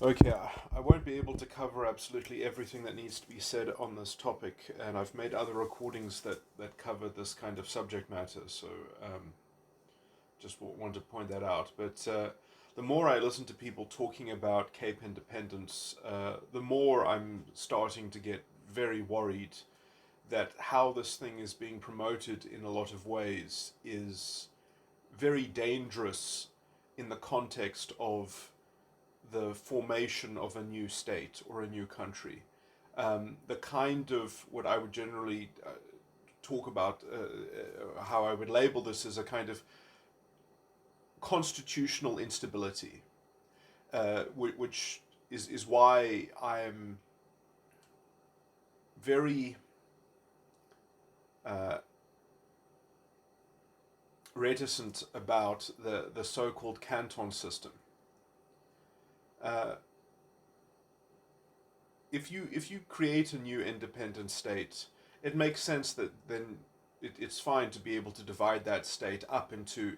Okay, I won't be able to cover absolutely everything that needs to be said on this topic, and I've made other recordings that cover this kind of subject matter, so just want to point that out. But the more I listen to people talking about Cape independence, the more I'm starting to get very worried that how this thing is being promoted in a lot of ways is very dangerous in the context of the formation of a new state or a new country. The kind of what I would generally talk about, how I would label this as a kind of constitutional instability, which is why I am very uh, reticent about the so-called canton system. Uh, if you create a new independent state, it makes sense that then it's fine to be able to divide that state up into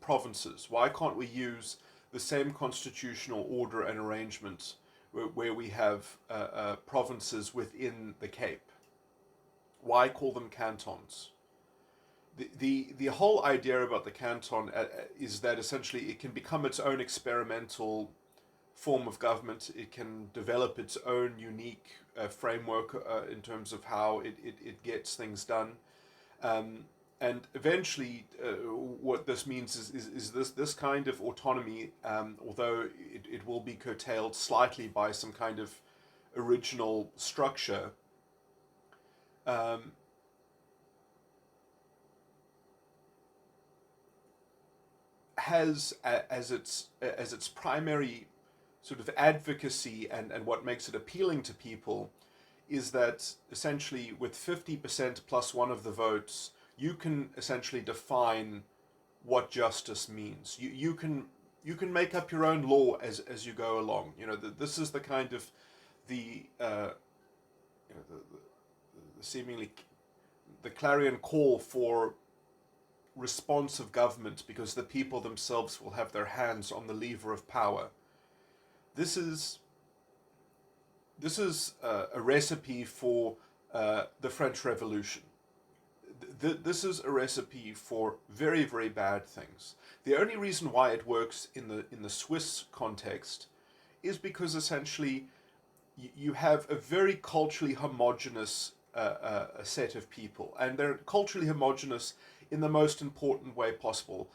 provinces. Why can't we use the same constitutional order and arrangement where we have provinces within the Cape? Why call them cantons? The whole idea about the canton is that essentially it can become its own experimental form of government. It can develop its own unique framework in terms of how it gets things done. Um, and eventually, what this means is this kind of autonomy, although it will be curtailed slightly by some kind of original structure, um, has as its primary sort of advocacy and what makes it appealing to people is that essentially with 50% plus one of the votes, you can essentially define what justice means. You can make up your own law as you go along. This is the kind of the the seemingly the clarion call for responsive government because the people themselves will have their hands on the lever of power. This is a recipe for the French Revolution. This is a recipe for very, very bad things. The only reason why it works in the Swiss context is because essentially you have a very culturally homogenous set of people, and they're culturally homogenous in the most important way possible,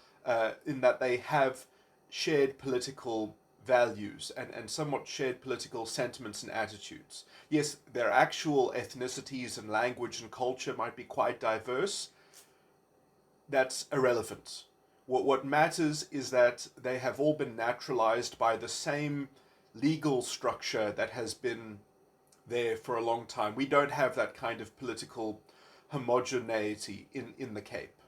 in that they have shared political values and somewhat shared political sentiments and attitudes. Yes, their actual ethnicities and language and culture might be quite diverse. That's irrelevant. What matters is that they have all been naturalized by the same legal structure that has been there for a long time. We don't have that kind of political homogeneity in the Cape.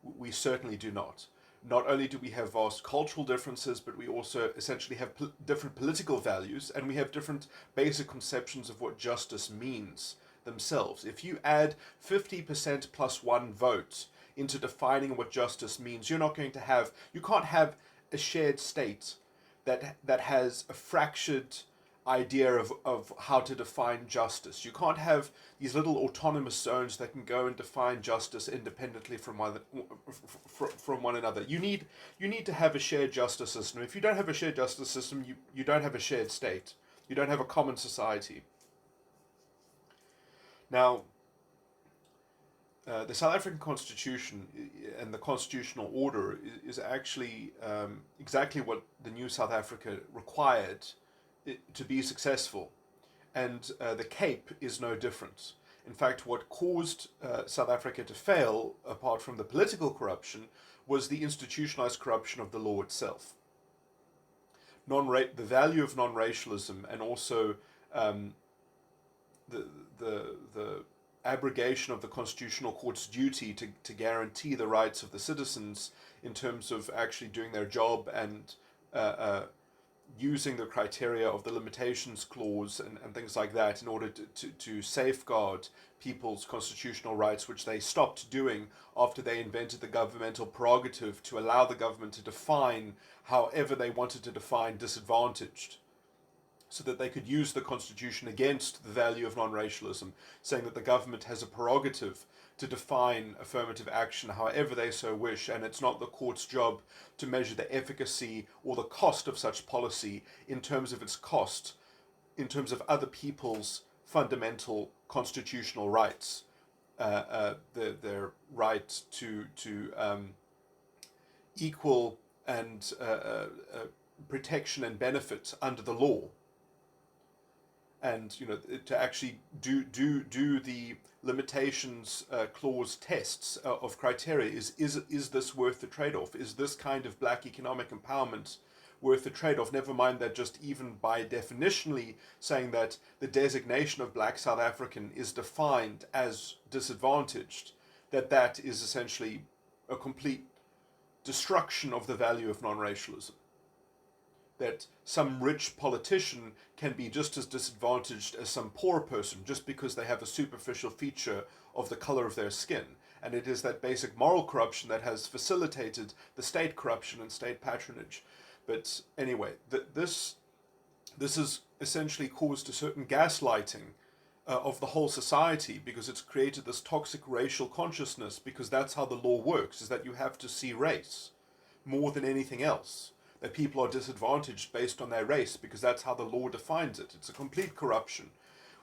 We certainly do not. Not only do we have vast cultural differences, but we also essentially have different political values, and we have different basic conceptions of what justice means themselves. If you add 50% plus one vote into defining what justice means, you can't have a shared state that has a fractured idea of how to define justice. You can't have these little autonomous zones that can go and define justice independently from one another. You need to have a shared justice system. If you don't have a shared justice system, you don't have a shared state. You don't have a common society. Now, the South African Constitution and the constitutional order is actually exactly what the new South Africa required to be successful. And the Cape is no different. In fact, what caused South Africa to fail, apart from the political corruption, was the institutionalized corruption of the law itself. The value of non-racialism, and also um, the, the abrogation of the Constitutional Court's duty to guarantee the rights of the citizens in terms of actually doing their job and uh, using the criteria of the limitations clause and things like that in order to safeguard people's constitutional rights, which they stopped doing after they invented the governmental prerogative to allow the government to define however they wanted to define disadvantaged. so that they could use the Constitution against the value of non-racialism, saying that the government has a prerogative to define affirmative action however they so wish, and it's not the court's job to measure the efficacy or the cost of such policy in terms of its cost, in terms of other people's fundamental constitutional rights, their right to equal and protection and benefit under the law, and to actually do the limitations clause tests of criteria. Is this worth the trade-off? Is this kind of black economic empowerment worth the trade-off? Never mind that just even by definitionally saying that the designation of black South African is defined as disadvantaged, that is essentially a complete destruction of the value of non-racialism. That some rich politician can be just as disadvantaged as some poor person just because they have a superficial feature of the color of their skin. And it is that basic moral corruption that has facilitated the state corruption and state patronage. But anyway, this has essentially caused a certain gaslighting of the whole society, because it's created this toxic racial consciousness, because that's how the law works, is that you have to see race more than anything else. That people are disadvantaged based on their race because that's how the law defines it. It's a complete corruption,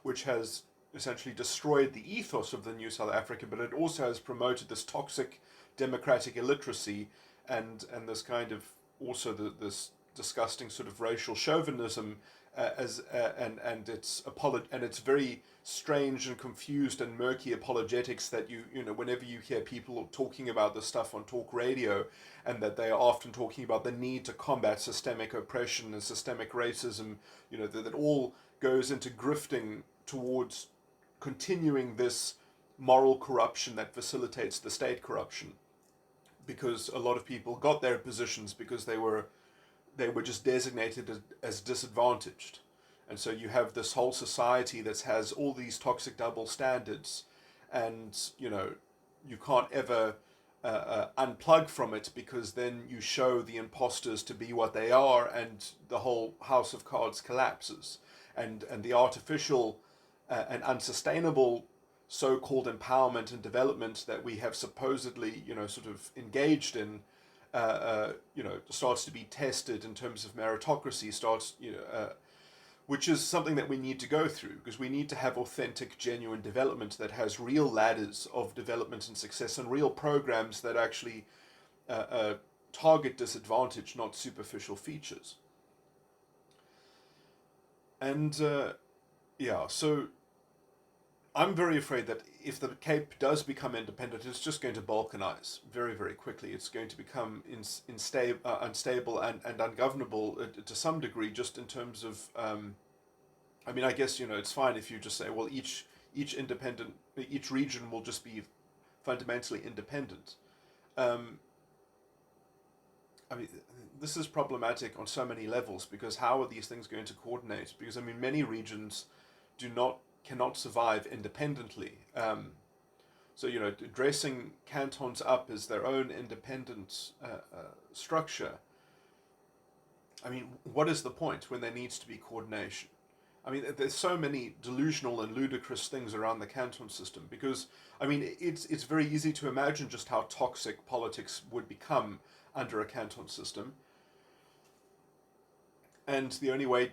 which has essentially destroyed the ethos of the New South Africa, but it also has promoted this toxic democratic illiteracy and this kind of also this disgusting sort of racial chauvinism and its very strange and confused and murky apologetics that whenever you hear people talking about this stuff on talk radio, and that they are often talking about the need to combat systemic oppression and systemic racism, that all goes into grifting towards continuing this moral corruption that facilitates the state corruption, because a lot of people got their positions because they were just designated as disadvantaged. And so you have this whole society that has all these toxic double standards, and you can't ever unplug from it, because then you show the imposters to be what they are, and the whole house of cards collapses, and the artificial and unsustainable so-called empowerment and development that we have supposedly sort of engaged in starts to be tested in terms of meritocracy, which is something that we need to go through, because we need to have authentic, genuine development that has real ladders of development and success, and real programs that actually target disadvantage, not superficial features. And so I'm very afraid that if the Cape does become independent, it's just going to balkanize very, very quickly. It's going to become unstable and ungovernable to some degree, just in terms of, I guess, it's fine if you just say, well, each region will just be fundamentally independent. This is problematic on so many levels, because how are these things going to coordinate? Because, many regions cannot survive independently. So, dressing cantons up as their own independent structure, what is the point when there needs to be coordination? There's so many delusional and ludicrous things around the canton system, because, it's very easy to imagine just how toxic politics would become under a canton system. And the only way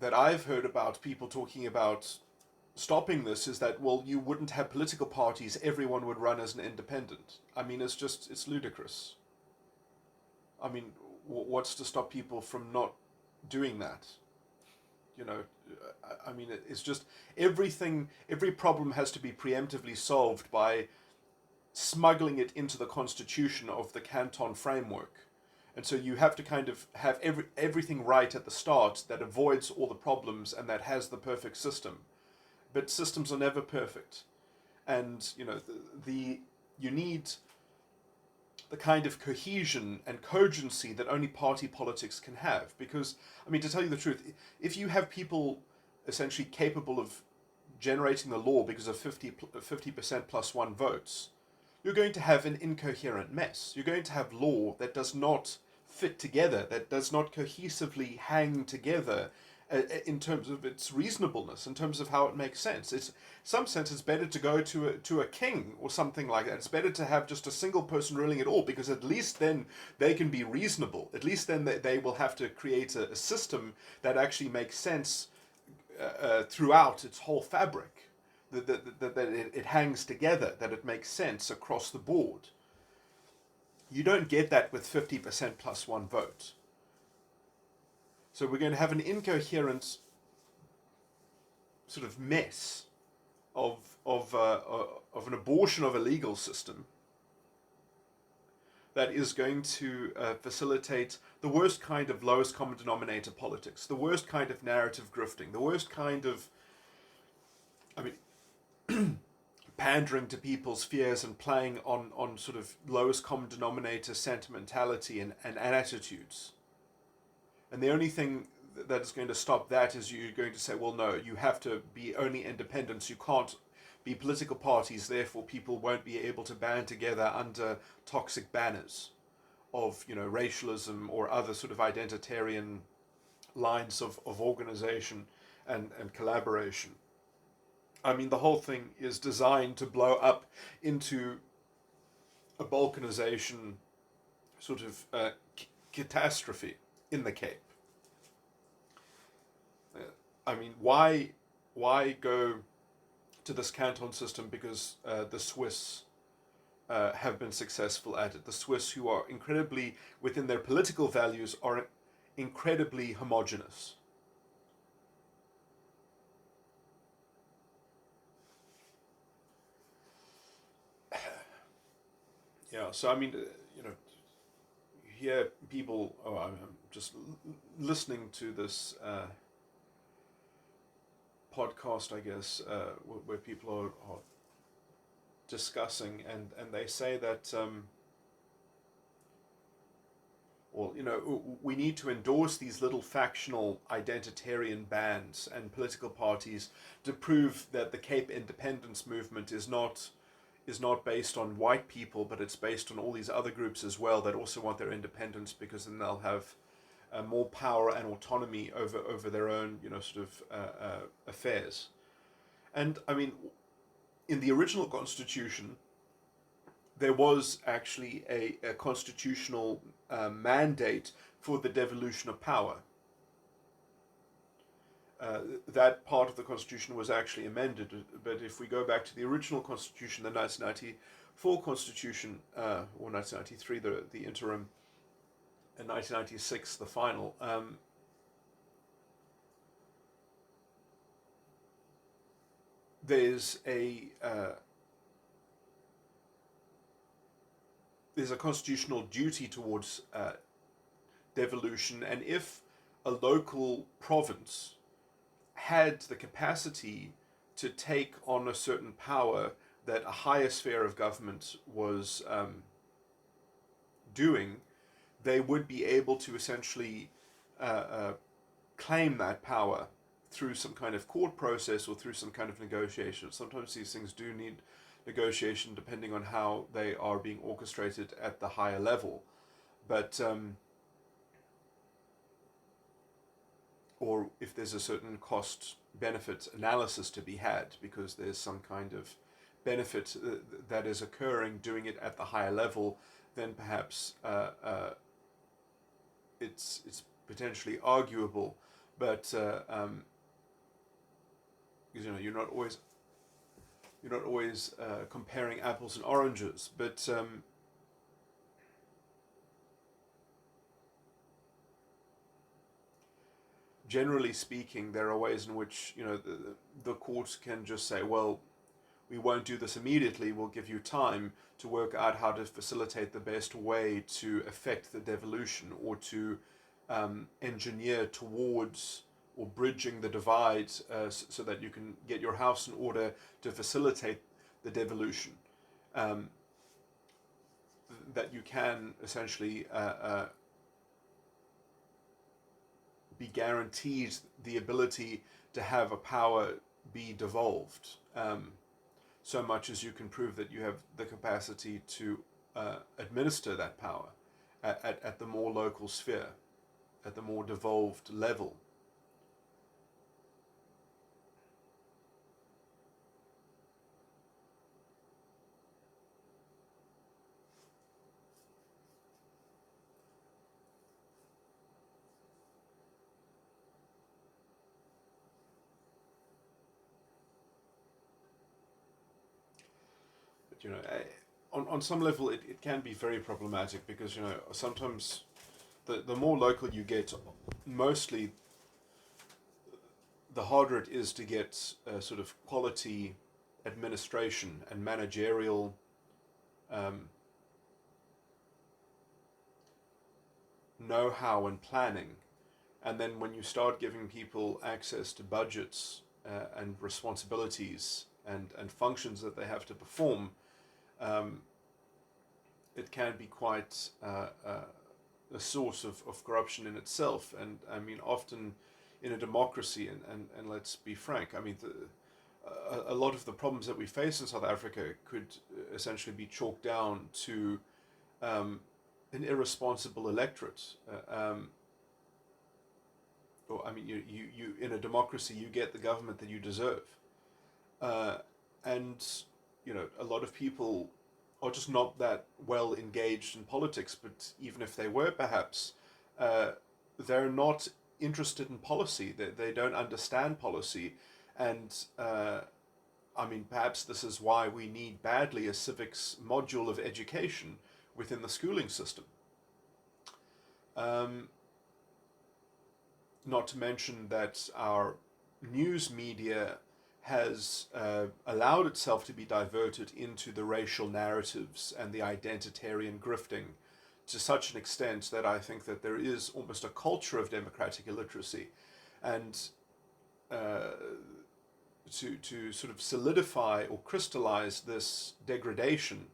that I've heard about people talking about stopping this is that, well, you wouldn't have political parties, everyone would run as an independent. It's ludicrous. What's to stop people from not doing that? It's just every problem has to be preemptively solved by smuggling it into the constitution of the canton framework. And so you have to kind of have everything right at the start that avoids all the problems and that has the perfect system. But systems are never perfect. And, you need the kind of cohesion and cogency that only party politics can have. Because, to tell you the truth, if you have people essentially capable of generating the law because of 50% plus one votes, you're going to have an incoherent mess. You're going to have law that does not fit together, that does not cohesively hang together in terms of its reasonableness, in terms of how it makes sense. It's, in some sense, it's better to go to a king or something like that. It's better to have just a single person ruling it all, because at least then they can be reasonable. At least then they will have to create a system that actually makes sense throughout its whole fabric. That it hangs together, that it makes sense across the board. You don't get that with 50% plus one vote. So we're going to have an incoherent sort of mess of an abortion of a legal system that is going to facilitate the worst kind of lowest common denominator politics, the worst kind of narrative grifting, the worst kind of, pandering to people's fears and playing on sort of lowest common denominator sentimentality and attitudes. And the only thing that is going to stop that is you're going to say, well, no, you have to be only independents. You can't be political parties. Therefore, people won't be able to band together under toxic banners of, racialism or other sort of identitarian lines of organization and collaboration. I mean, the whole thing is designed to blow up into a balkanization sort of catastrophe in the Cape. Why go to this canton system? Because the Swiss have been successful at it. The Swiss, who are incredibly, within their political values, are incredibly homogenous. Yeah, so hear people, I'm just listening to this podcast, I guess, where people are discussing, and they say that, we need to endorse these little factional identitarian bands and political parties to prove that the Cape independence movement is not based on white people, but it's based on all these other groups as well that also want their independence, because then they'll have more power and autonomy over their own, affairs. And in the original constitution, there was actually a constitutional mandate for the devolution of power. That part of the constitution was actually amended, but if we go back to the original constitution, the 1994 constitution, or 1993, the interim, and 1996, the final, there's a constitutional duty towards devolution, and if a local province had the capacity to take on a certain power that a higher sphere of government was doing, they would be able to essentially claim that power through some kind of court process or through some kind of negotiation. Sometimes these things do need negotiation depending on how they are being orchestrated at the higher level. But or if there's a certain cost-benefit analysis to be had, because there's some kind of benefit that is occurring doing it at the higher level, then perhaps it's potentially arguable. But you're not always comparing apples and oranges. But generally speaking, there are ways in which the courts can just say, well, we won't do this immediately, we'll give you time to work out how to facilitate the best way to effect the devolution, or to engineer towards or bridging the divide so that you can get your house in order to facilitate the devolution. That you can essentially be guaranteed the ability to have a power be devolved, so much as you can prove that you have the capacity to administer that power at the more local sphere, at the more devolved level. you know, on some level it can be very problematic because, you know, sometimes the more local you get, mostly the harder it is to get sort of quality administration and managerial know-how and planning. And then when you start giving people access to budgets and responsibilities and functions that they have to perform, it can be quite a source of corruption in itself. And I mean, often in a democracy, and let's be frank, I mean, a lot of the problems that we face in South Africa could essentially be chalked down to an irresponsible electorate. Or, I mean, you in a democracy, you get the government that you deserve. And, you know, a lot of people are just not that well engaged in politics, but even if they were, perhaps, they're not interested in policy. They don't understand policy. And, I mean, perhaps this is why we need badly a civics module of education within the schooling system. Not to mention that our news media has allowed itself to be diverted into the racial narratives and the identitarian grifting to such an extent that I think that there is almost a culture of democratic illiteracy. And to sort of solidify or crystallize this degradation,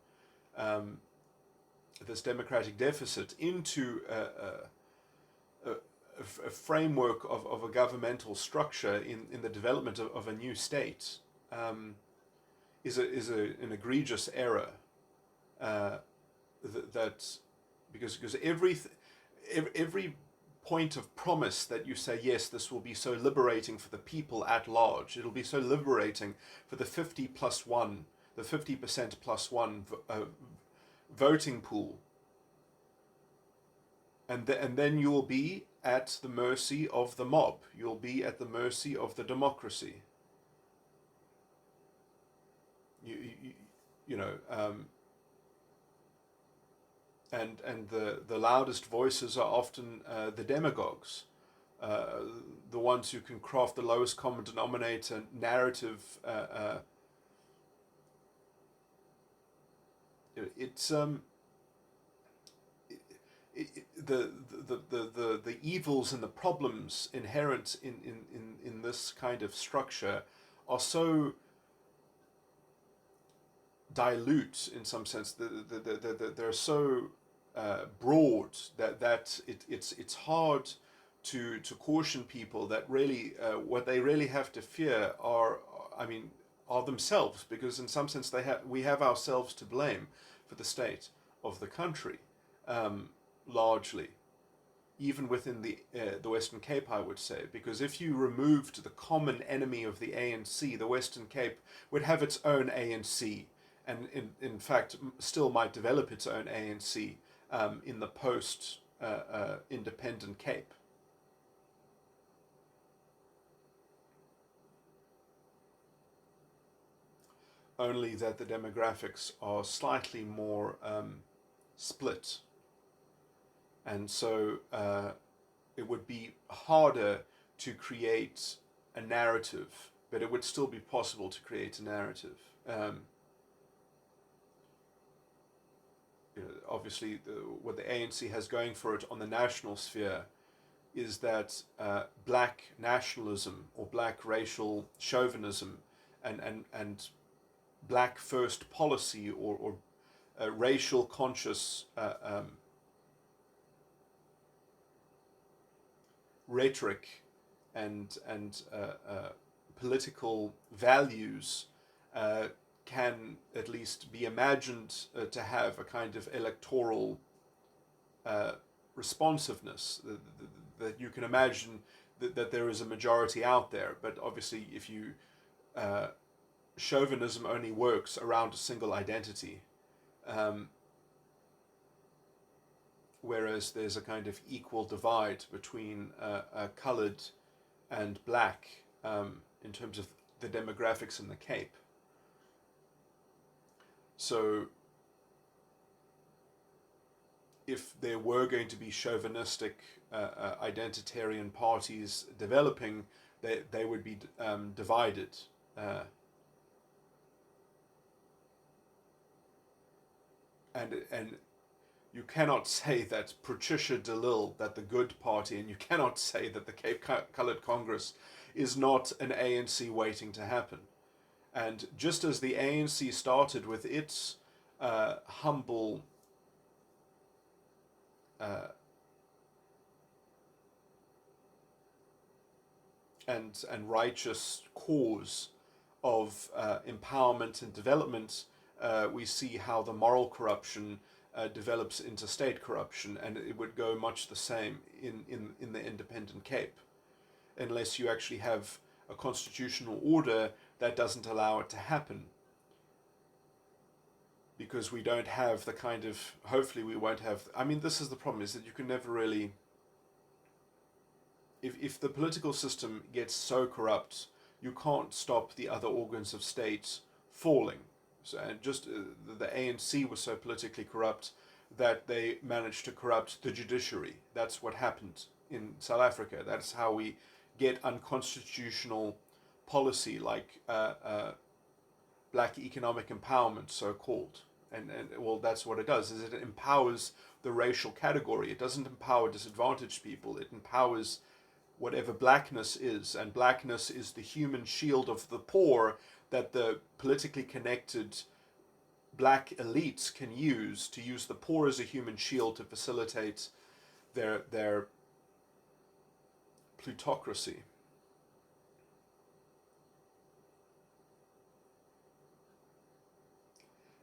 this democratic deficit into a framework of a governmental structure in the development of a new state is an egregious error. That because every point of promise that you say, yes, this will be so liberating for the people at large, it'll be so liberating for the 50 plus 1, the 50% plus 1 voting pool, and then you will be at the mercy of the mob. You'll be at the mercy of the democracy. You know, and the loudest voices are often the demagogues, the ones who can craft the lowest common denominator narrative. It's the evils and the problems inherent in this kind of structure are so dilute in some sense. They're so broad that it's hard to caution people that really what they really have to fear are themselves, because in some sense we have ourselves to blame for the state of the country. Largely, even within the Western Cape, I would say, because if you removed the common enemy of the ANC, the Western Cape would have its own ANC, and in fact still might develop its own ANC in the post-independent Cape. Only that the demographics are slightly more split. And so it would be harder to create a narrative, but it would still be possible to create a narrative. Obviously, what the ANC has going for it on the national sphere is that black nationalism or black racial chauvinism and black first policy or racial conscious rhetoric and political values can at least be imagined to have a kind of electoral responsiveness, that you can imagine that there is a majority out there. But obviously, if you chauvinism only works around a single identity, whereas there's a kind of equal divide between coloured and black in terms of the demographics in the Cape. So if there were going to be chauvinistic, identitarian parties developing, they would be divided. Uh, and you cannot say that Patricia DeLille, that the Good Party, and you cannot say that the Cape Coloured Congress is not an ANC waiting to happen. And just as the ANC started with its humble uh, and righteous cause of empowerment and development, we see how the moral corruption develops into state corruption, and it would go much the same in the independent Cape, unless you actually have a constitutional order that doesn't allow it to happen. Because we don't have the kind of, hopefully we won't have, I mean, this is the problem, is that you can never really, if the political system gets so corrupt, you can't stop the other organs of state falling. So, and just the ANC was so politically corrupt that they managed to corrupt the judiciary. That's what happened in South Africa. That's how we get unconstitutional policy like black economic empowerment, so called. And well, that's what it does, is it empowers the racial category. It doesn't empower disadvantaged people. It empowers whatever blackness is, and blackness is the human shield of the poor that the politically connected black elites can use the poor as a human shield to facilitate their plutocracy.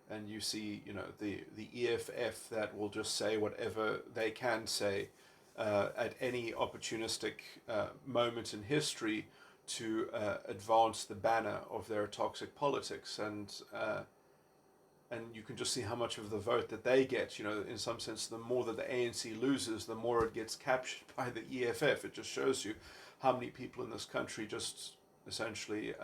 And you see, the EFF that will just say whatever they can say at any opportunistic moment in history to advance the banner of their toxic politics, and you can just see how much of the vote that they get. In some sense, the more that the ANC loses, the more it gets captured by the EFF. It just shows you how many people in this country just essentially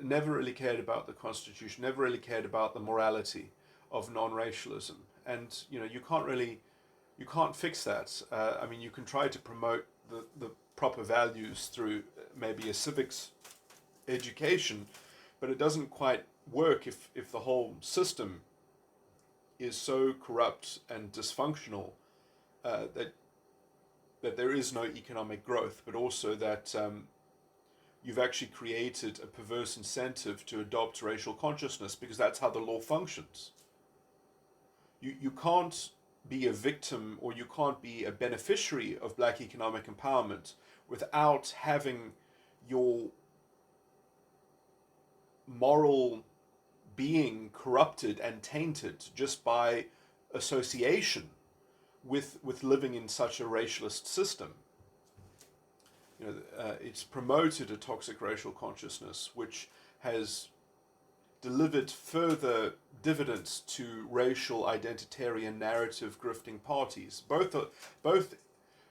never really cared about the Constitution, never really cared about the morality of non-racialism, and you can't fix that. I mean, you can try to promote the proper values through maybe a civics education, but it doesn't quite work if the whole system is so corrupt and dysfunctional that there is no economic growth, but also that you've actually created a perverse incentive to adopt racial consciousness, because that's how the law functions. You can't be a victim, or you can't be a beneficiary of black economic empowerment without having your moral being corrupted and tainted just by association with living in such a racialist system. It's promoted a toxic racial consciousness, which has delivered further dividends to racial identitarian narrative grifting parties, both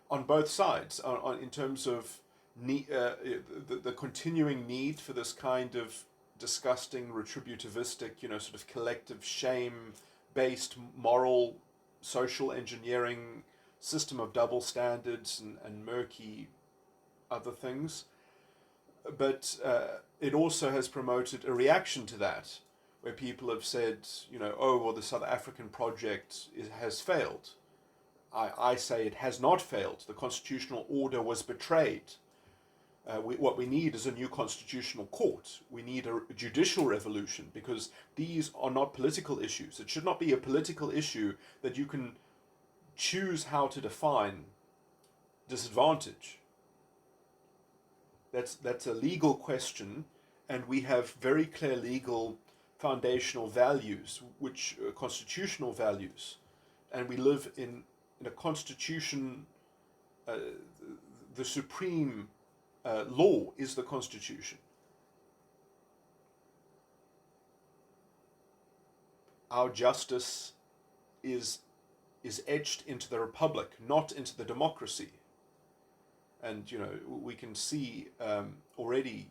on both sides, in terms of the continuing need for this kind of disgusting, retributivistic, sort of collective shame-based moral social engineering system of double standards and murky other things. But it also has promoted a reaction to that, where people have said, oh, well, the South African project has failed. I say it has not failed. The constitutional order was betrayed. What we need is a new constitutional court. We need a judicial revolution, because these are not political issues. It should not be a political issue that you can choose how to define disadvantage. That's a legal question, and we have very clear legal foundational values, which constitutional values, and we live in a constitution. The supreme law is the Constitution. Our justice is etched into the republic, not into the democracy. And we can see already,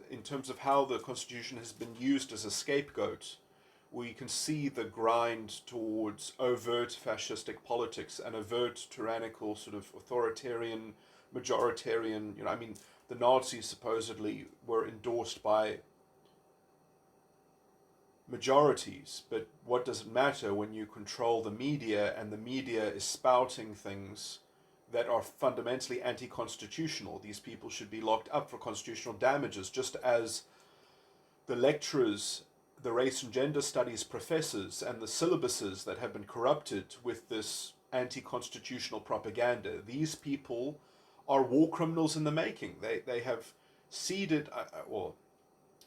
in terms of how the Constitution has been used as a scapegoat, we can see the grind towards overt fascistic politics and overt tyrannical sort of authoritarian, majoritarian, I mean, the Nazis supposedly were endorsed by majorities, but what does it matter when you control the media and the media is spouting things that are fundamentally anti-constitutional? These people should be locked up for constitutional damages, just as the lecturers, the race and gender studies professors, and the syllabuses that have been corrupted with this anti-constitutional propaganda. These people are war criminals in the making. They have ceded, well,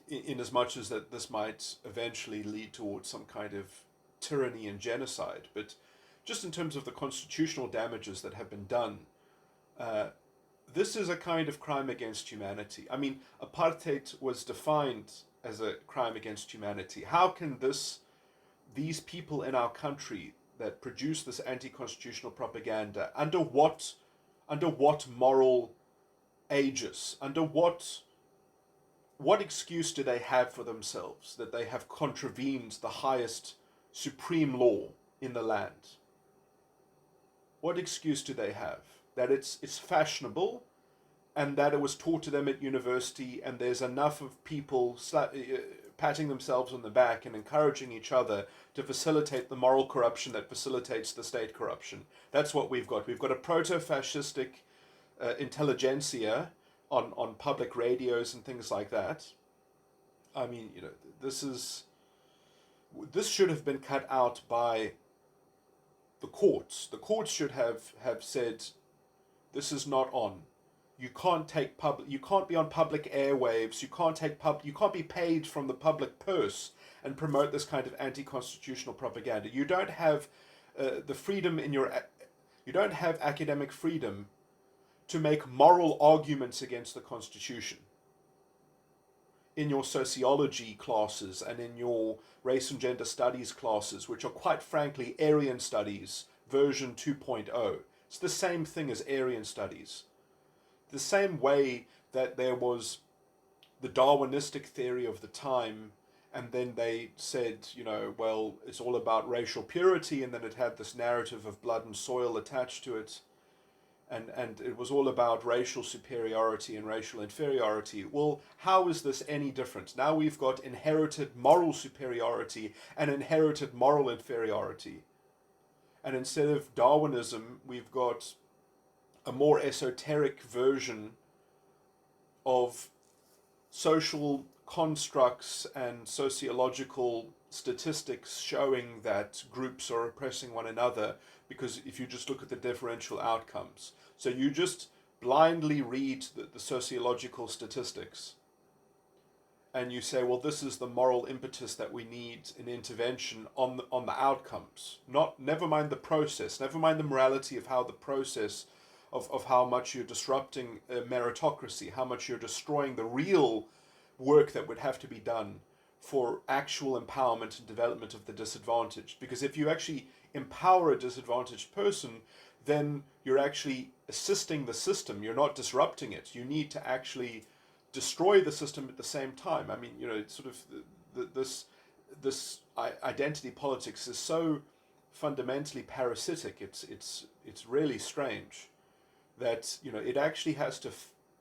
in as much as that this might eventually lead towards some kind of tyranny and genocide, but just in terms of the constitutional damages that have been done, this is a kind of crime against humanity. I mean, apartheid was defined as a crime against humanity. How can these people in our country that produce this anti-constitutional propaganda, under what moral aegis, under what excuse do they have for themselves that they have contravened the highest supreme law in the land? What excuse do they have? That it's fashionable, and that it was taught to them at university, and there's enough of people patting themselves on the back and encouraging each other to facilitate the moral corruption that facilitates the state corruption. That's what we've got. We've got a proto-fascistic intelligentsia on public radios and things like that. I mean, this should have been cut out by the courts. The courts should have said, this is not on. You can't be on public airwaves. You can't be paid from the public purse and promote this kind of anti-constitutional propaganda. You don't have the freedom you don't have academic freedom to make moral arguments against the Constitution in your sociology classes and in your race and gender studies classes, which are quite frankly Aryan studies version 2.0. It's the same thing as Aryan studies. The same way that there was the Darwinistic theory of the time, and then they said, well, it's all about racial purity, and then it had this narrative of blood and soil attached to it, and it was all about racial superiority and racial inferiority. Well, how is this any different? Now we've got inherited moral superiority and inherited moral inferiority. And instead of Darwinism, we've got a more esoteric version of social constructs and sociological statistics showing that groups are oppressing one another, because if you just look at the differential outcomes. So you just blindly read the sociological statistics and you say, well, this is the moral impetus that we need in intervention on the outcomes. Never mind the process, never mind the morality of how the process of how much you're disrupting meritocracy, how much you're destroying the real work that would have to be done for actual empowerment and development of the disadvantaged. Because if you actually empower a disadvantaged person, then you're actually assisting the system, you're not disrupting it. You need to actually destroy the system at the same time. I mean, it's sort of this identity politics is so fundamentally parasitic. It's really strange that it actually has to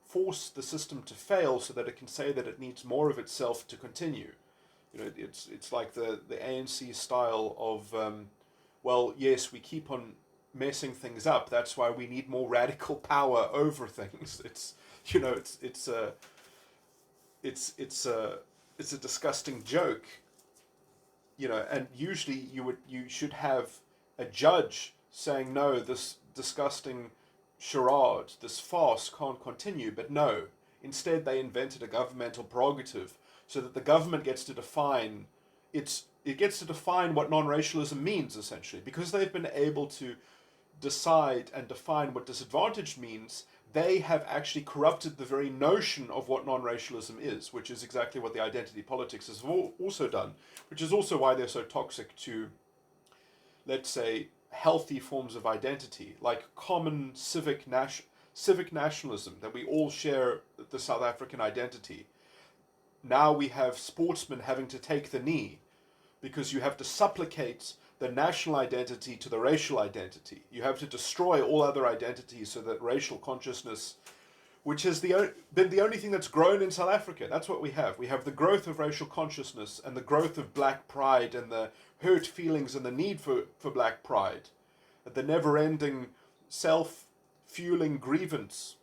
force the system to fail so that it can say that it needs more of itself to continue. It's like the ANC style of well, yes, we keep on messing things up. That's why we need more radical power over things. It's a disgusting joke. And usually you should have a judge saying, no, this disgusting charade, this farce can't continue. But no, instead they invented a governmental prerogative so that the government gets to define what non-racialism means, essentially. Because they've been able to decide and define what disadvantaged means, they have actually corrupted the very notion of what non-racialism is, which is exactly what the identity politics has also done, which is also why they're so toxic to, let's say, healthy forms of identity, like common civic nationalism, that we all share the South African identity. Now we have sportsmen having to take the knee because you have to supplicate the national identity to the racial identity. You have to destroy all other identities so that racial consciousness, which has been the only thing that's grown in South Africa. That's what we have. We have the growth of racial consciousness and the growth of black pride and the hurt feelings and the need for black pride. The never-ending self-fueling grievance.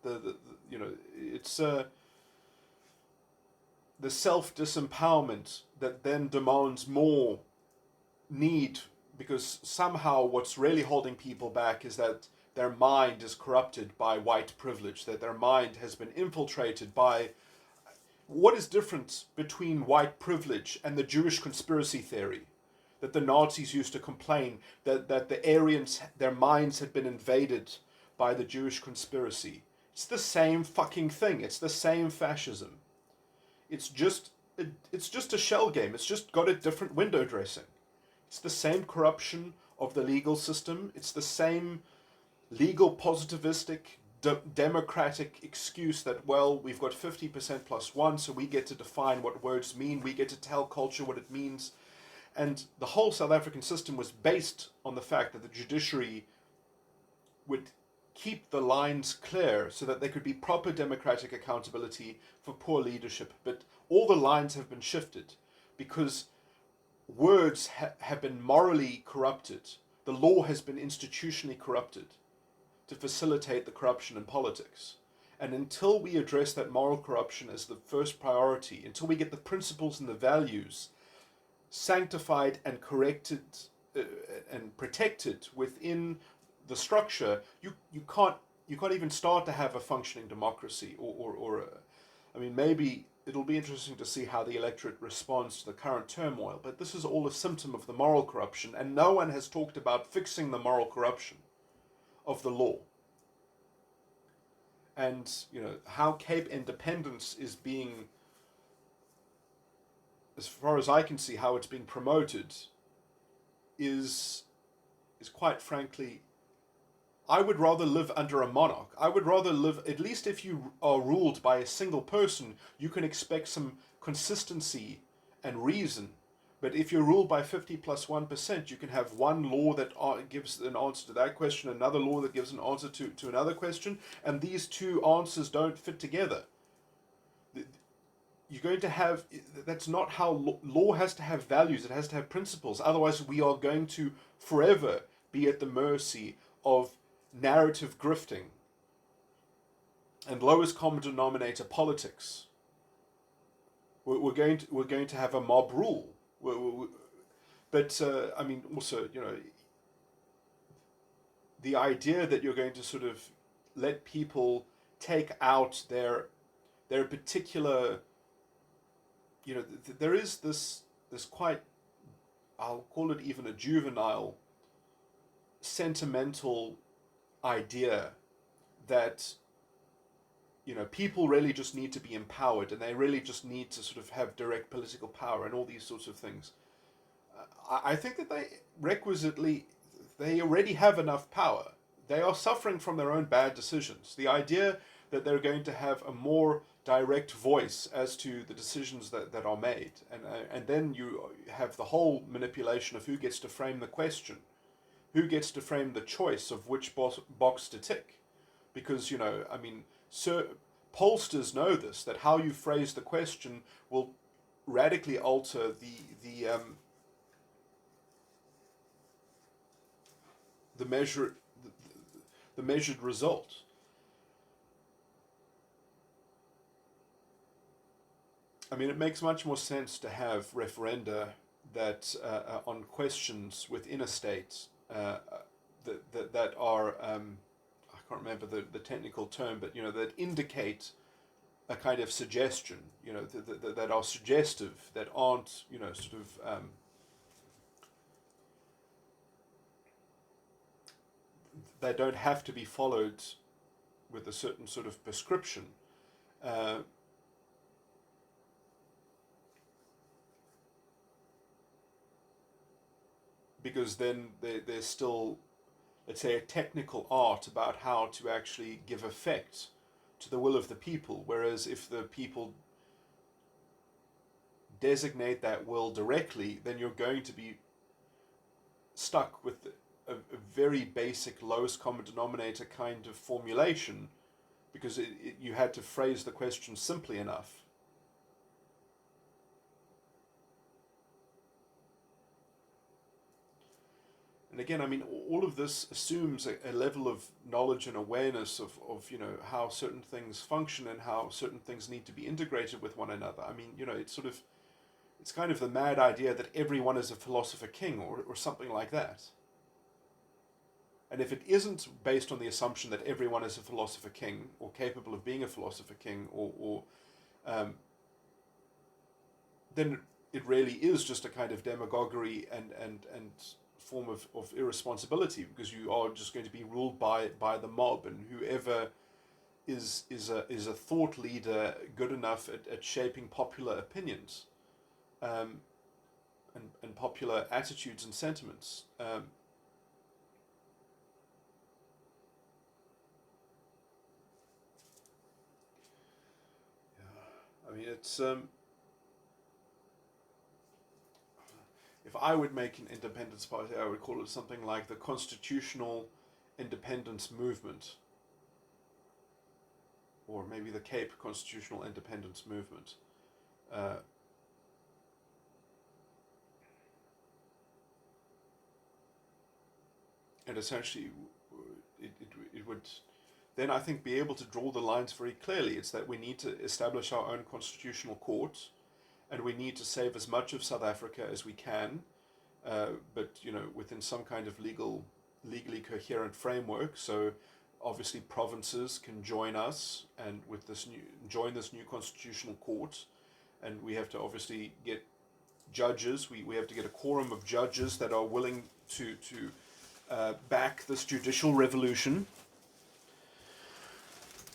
It's the self-disempowerment that then demands more need, because somehow what's really holding people back is that their mind is corrupted by white privilege, that their mind has been infiltrated by... What is different between white privilege and the Jewish conspiracy theory? That the Nazis used to complain that the Aryans, their minds had been invaded by the Jewish conspiracy. It's the same fucking thing. It's the same fascism. It's just a shell game. It's just got a different window dressing. It's the same corruption of the legal system. It's the same legal positivistic democratic excuse that, well, we've got 50% plus one, so we get to define what words mean, we get to tell culture what it means. And the whole South African system was based on the fact that the judiciary would keep the lines clear so that there could be proper democratic accountability for poor leadership. But all the lines have been shifted because words have been morally corrupted. The law has been institutionally corrupted to facilitate the corruption in politics. And until we address that moral corruption as the first priority, until we get the principles and the values sanctified and corrected and protected within the structure, you can't even start to have a functioning democracy. I mean, maybe it'll be interesting to see how the electorate responds to the current turmoil, but this is all a symptom of the moral corruption, and no one has talked about fixing the moral corruption of the law. And, how Cape independence is being, as far as I can see, how it's being promoted is quite frankly, I would rather live under a monarch. I would rather live, at least if you are ruled by a single person, you can expect some consistency and reason. But if you're ruled by 50 plus 1%, you can have one law that gives an answer to that question, another law that gives an answer to another question, and these two answers don't fit together. You're going to have, that's not how law has to have values, it has to have principles. Otherwise, we are going to forever be at the mercy of narrative grifting and lowest common denominator politics. We're going to have a mob rule. But I mean, also, the idea that you're going to sort of let people take out their particular, there is this quite, I'll call it even a juvenile, sentimental idea that people really just need to be empowered and they really just need to sort of have direct political power and all these sorts of things. I think that they already have enough power. They are suffering from their own bad decisions. The idea that they're going to have a more direct voice as to the decisions that are made, and then you have the whole manipulation of who gets to frame the question, who gets to frame the choice of which box to tick. Because, pollsters know this, that how you phrase the question will radically alter the measured result. I mean, it makes much more sense to have referenda that on questions within a state that are I can't remember the technical term, but that indicate a kind of suggestion, that are suggestive, that aren't sort of they don't have to be followed with a certain sort of prescription. Because then there's still, let's say, a technical art about how to actually give effect to the will of the people. Whereas if the people designate that will directly, then you're going to be stuck with a very basic lowest common denominator kind of formulation, because you had to phrase the question simply enough. And again, I mean, all of this assumes a level of knowledge and awareness of how certain things function and how certain things need to be integrated with one another. I mean, it's kind of the mad idea that everyone is a philosopher king or something like that. And if it isn't based on the assumption that everyone is a philosopher king or capable of being a philosopher king, then it really is just a kind of demagoguery and form of irresponsibility, because you are just going to be ruled by the mob, and whoever is a thought leader good enough at shaping popular opinions and popular attitudes and sentiments. I mean, it's if I would make an independence party, I would call it something like the Constitutional Independence Movement, or maybe the Cape Constitutional Independence Movement. And essentially, it would then, I think, be able to draw the lines very clearly. It's that we need to establish our own constitutional court, and we need to save as much of South Africa as we can, but within some kind of legally coherent framework. So obviously provinces can join us and join this new constitutional court, and we have to obviously get judges. We have to get a quorum of judges that are willing to back this judicial revolution.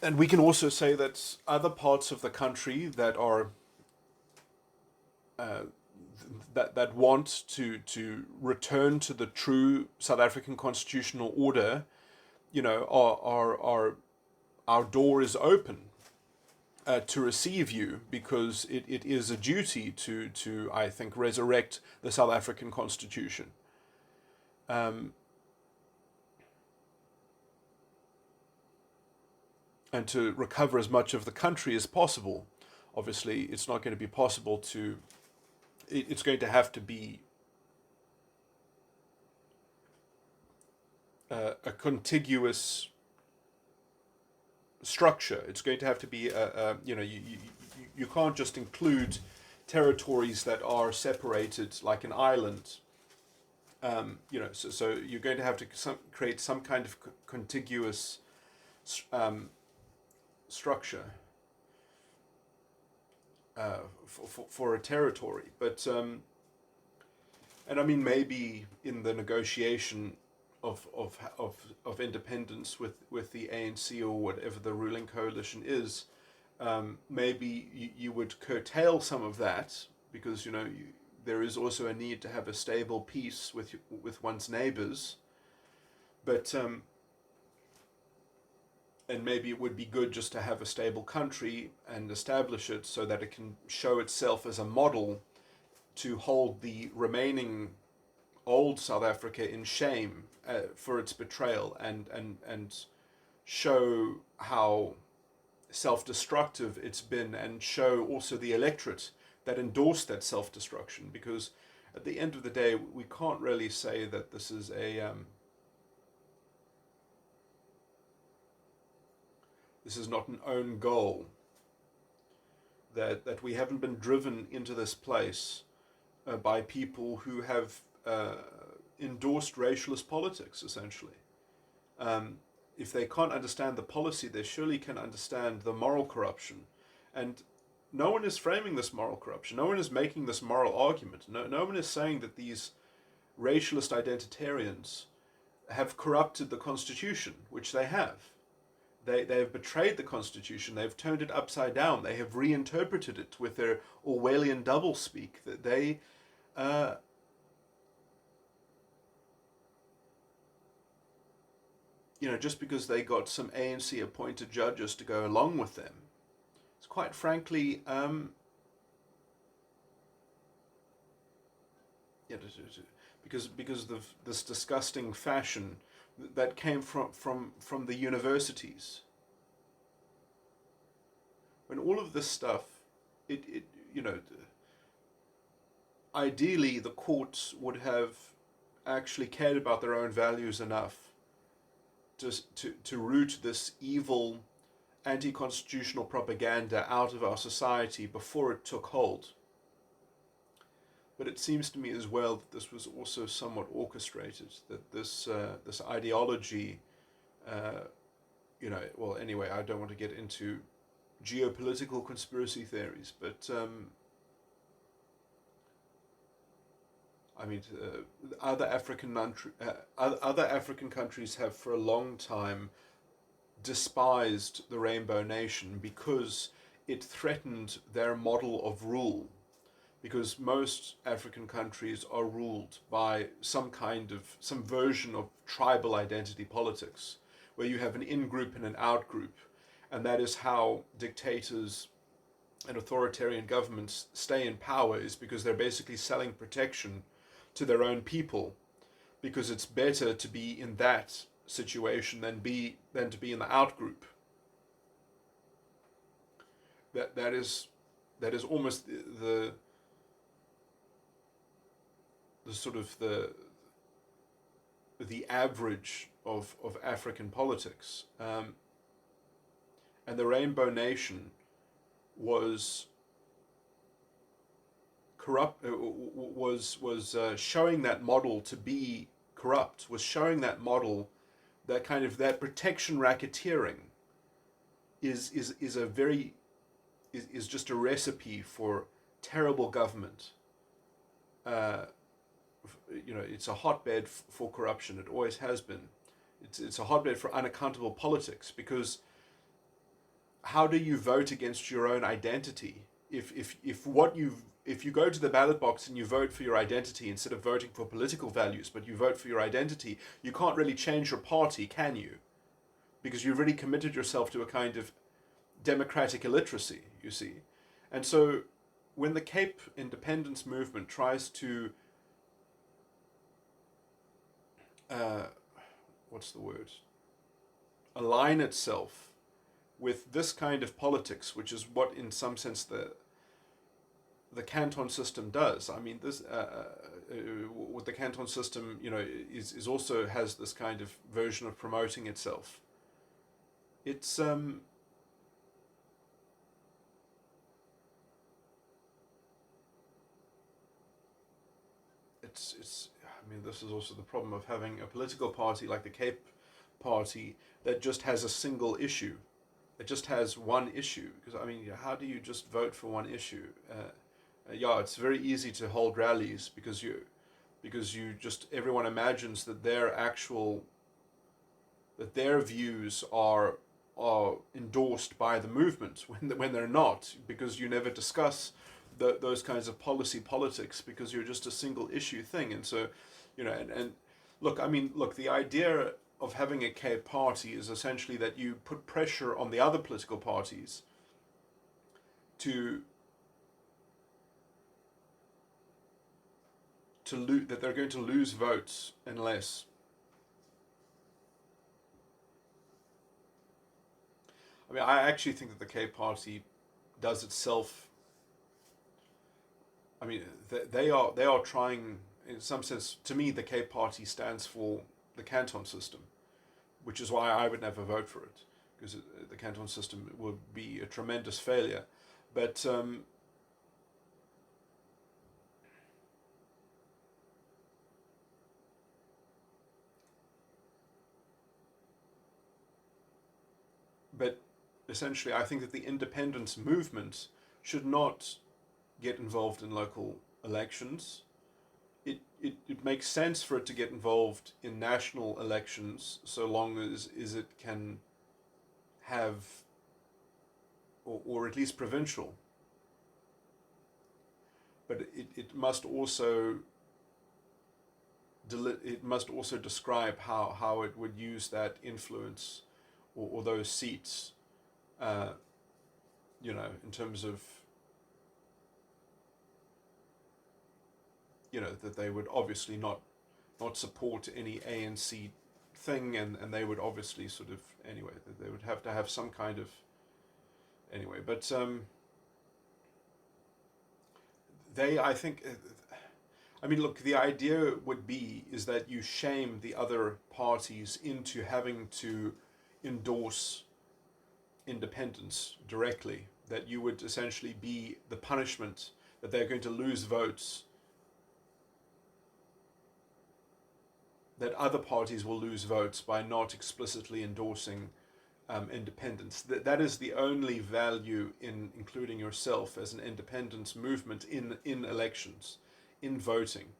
And we can also say that other parts of the country that are that want to return to the true South African constitutional order, our door is open to receive you, because it is a duty to I think resurrect the South African Constitution. And to recover as much of the country as possible. Obviously, it's not going to be possible to. It's going to have to be a contiguous structure. It's going to have to be you can't just include territories that are separated like an island. So you're going to have to create some kind of contiguous structure for a territory, but and I mean, maybe in the negotiation of independence with the ANC or whatever the ruling coalition is, maybe you would curtail some of that, because there is also a need to have a stable peace with one's neighbors, but and maybe it would be good just to have a stable country and establish it so that it can show itself as a model to hold the remaining old South Africa in shame for its betrayal, and show how self-destructive it's been, and show also the electorate that endorsed that self-destruction, because at the end of the day we can't really say that this is this is not an own goal, that we haven't been driven into this place by people who have endorsed racialist politics, essentially. If they can't understand the policy, they surely can understand the moral corruption. And no one is framing this moral corruption. No one is making this moral argument. No one is saying that these racialist identitarians have corrupted the Constitution, which they have. They have betrayed the Constitution. They've turned it upside down. They have reinterpreted it with their Orwellian doublespeak. That they, just because they got some ANC appointed judges to go along with them, it's quite frankly yeah, because of this disgusting fashion that came from the universities. When all of this stuff, it you know, ideally the courts would have actually cared about their own values enough to root this evil anti-constitutional propaganda out of our society before it took hold. But it seems to me as well that this was also somewhat orchestrated, that this ideology, well, anyway, I don't want to get into geopolitical conspiracy theories, but other African countries have for a long time despised the Rainbow Nation because it threatened their model of rule. Because most African countries are ruled by some version of tribal identity politics, where you have an in-group and an out-group, and that is how dictators and authoritarian governments stay in power, is because they're basically selling protection to their own people, because it's better to be in that situation than to be in the out-group. That is almost the sort of the average of African politics, and the Rainbow Nation was corrupt. Was showing that model to be corrupt. Was showing that model, that kind of that protection racketeering is just a recipe for terrible government. It's a hotbed for corruption. It always has been. It's a hotbed for unaccountable politics, because how do you vote against your own identity if you go to the ballot box and you vote for your identity instead of voting for political values, but you vote for your identity? You can't really change your party, can you? Because you've really committed yourself to a kind of democratic illiteracy, you see. And so when the Cape independence movement tries to align itself with this kind of politics, which is what in some sense the canton system does. I mean, this what the canton system is also has this kind of version of promoting itself. It's this is also the problem of having a political party like the Cape Party that just has a single issue. It just has one issue. Because how do you just vote for one issue? It's very easy to hold rallies because everyone imagines that their views are endorsed by the movement when they're not, because you never discuss those kinds of politics, because you're just a single issue thing. And so look, the idea of having a Cape Party is essentially that you put pressure on the other political parties that they're going to lose votes unless I actually think that the Cape Party does itself. They are trying, in some sense. To me, the Cape Party stands for the canton system, which is why I would never vote for it, because the canton system would be a tremendous failure. But essentially, I think that the independence movement should not get involved in local elections. It makes sense for it to get involved in national elections, so long as it can have, or at least provincial. But it must also describe how it would use that influence or those seats, in terms of that they would obviously not support any ANC thing, and they would obviously sort of, anyway, they would have to have some kind of, anyway, but I think, I mean, look, the idea is that you shame the other parties into having to endorse independence directly, that you would essentially be the punishment, that they're going to lose votes, that other parties will lose votes by not explicitly endorsing independence. That is the only value in including yourself as an independence movement in elections, in voting,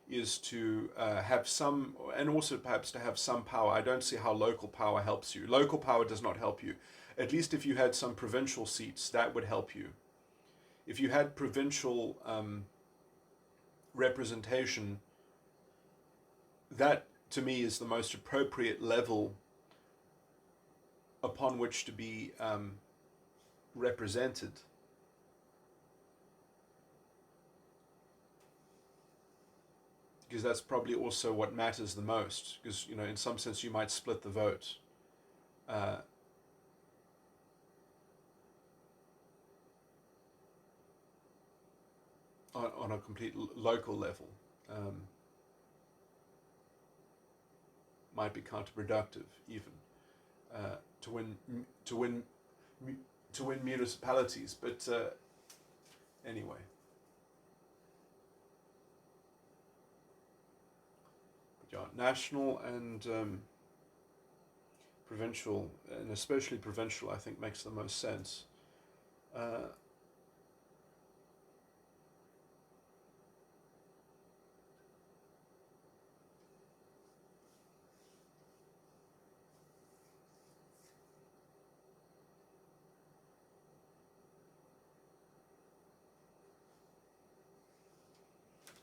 is to have some, and also perhaps to have some power. I don't see how local power helps you. Local power does not help you. At least if you had some provincial seats, that would help you. If you had provincial representation, that to me is the most appropriate level upon which to be represented. Because that's probably also what matters the most. Because, in some sense, you might split the vote. On a complete local level. Might be counterproductive, even, to win municipalities. But anyway. But yeah, national and provincial, and especially provincial, I think makes the most sense.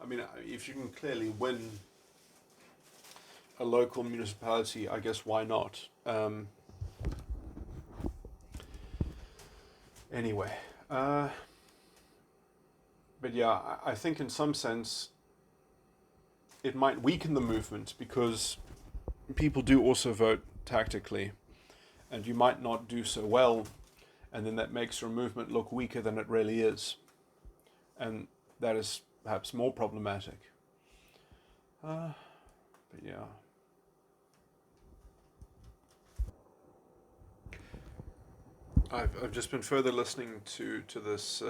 I mean, if you can clearly win a local municipality, I guess why not? Anyway, but yeah, I think in some sense it might weaken the movement, because people do also vote tactically, and you might not do so well, and then that makes your movement look weaker than it really is, and that is perhaps more problematic. But yeah. I've just been further listening to this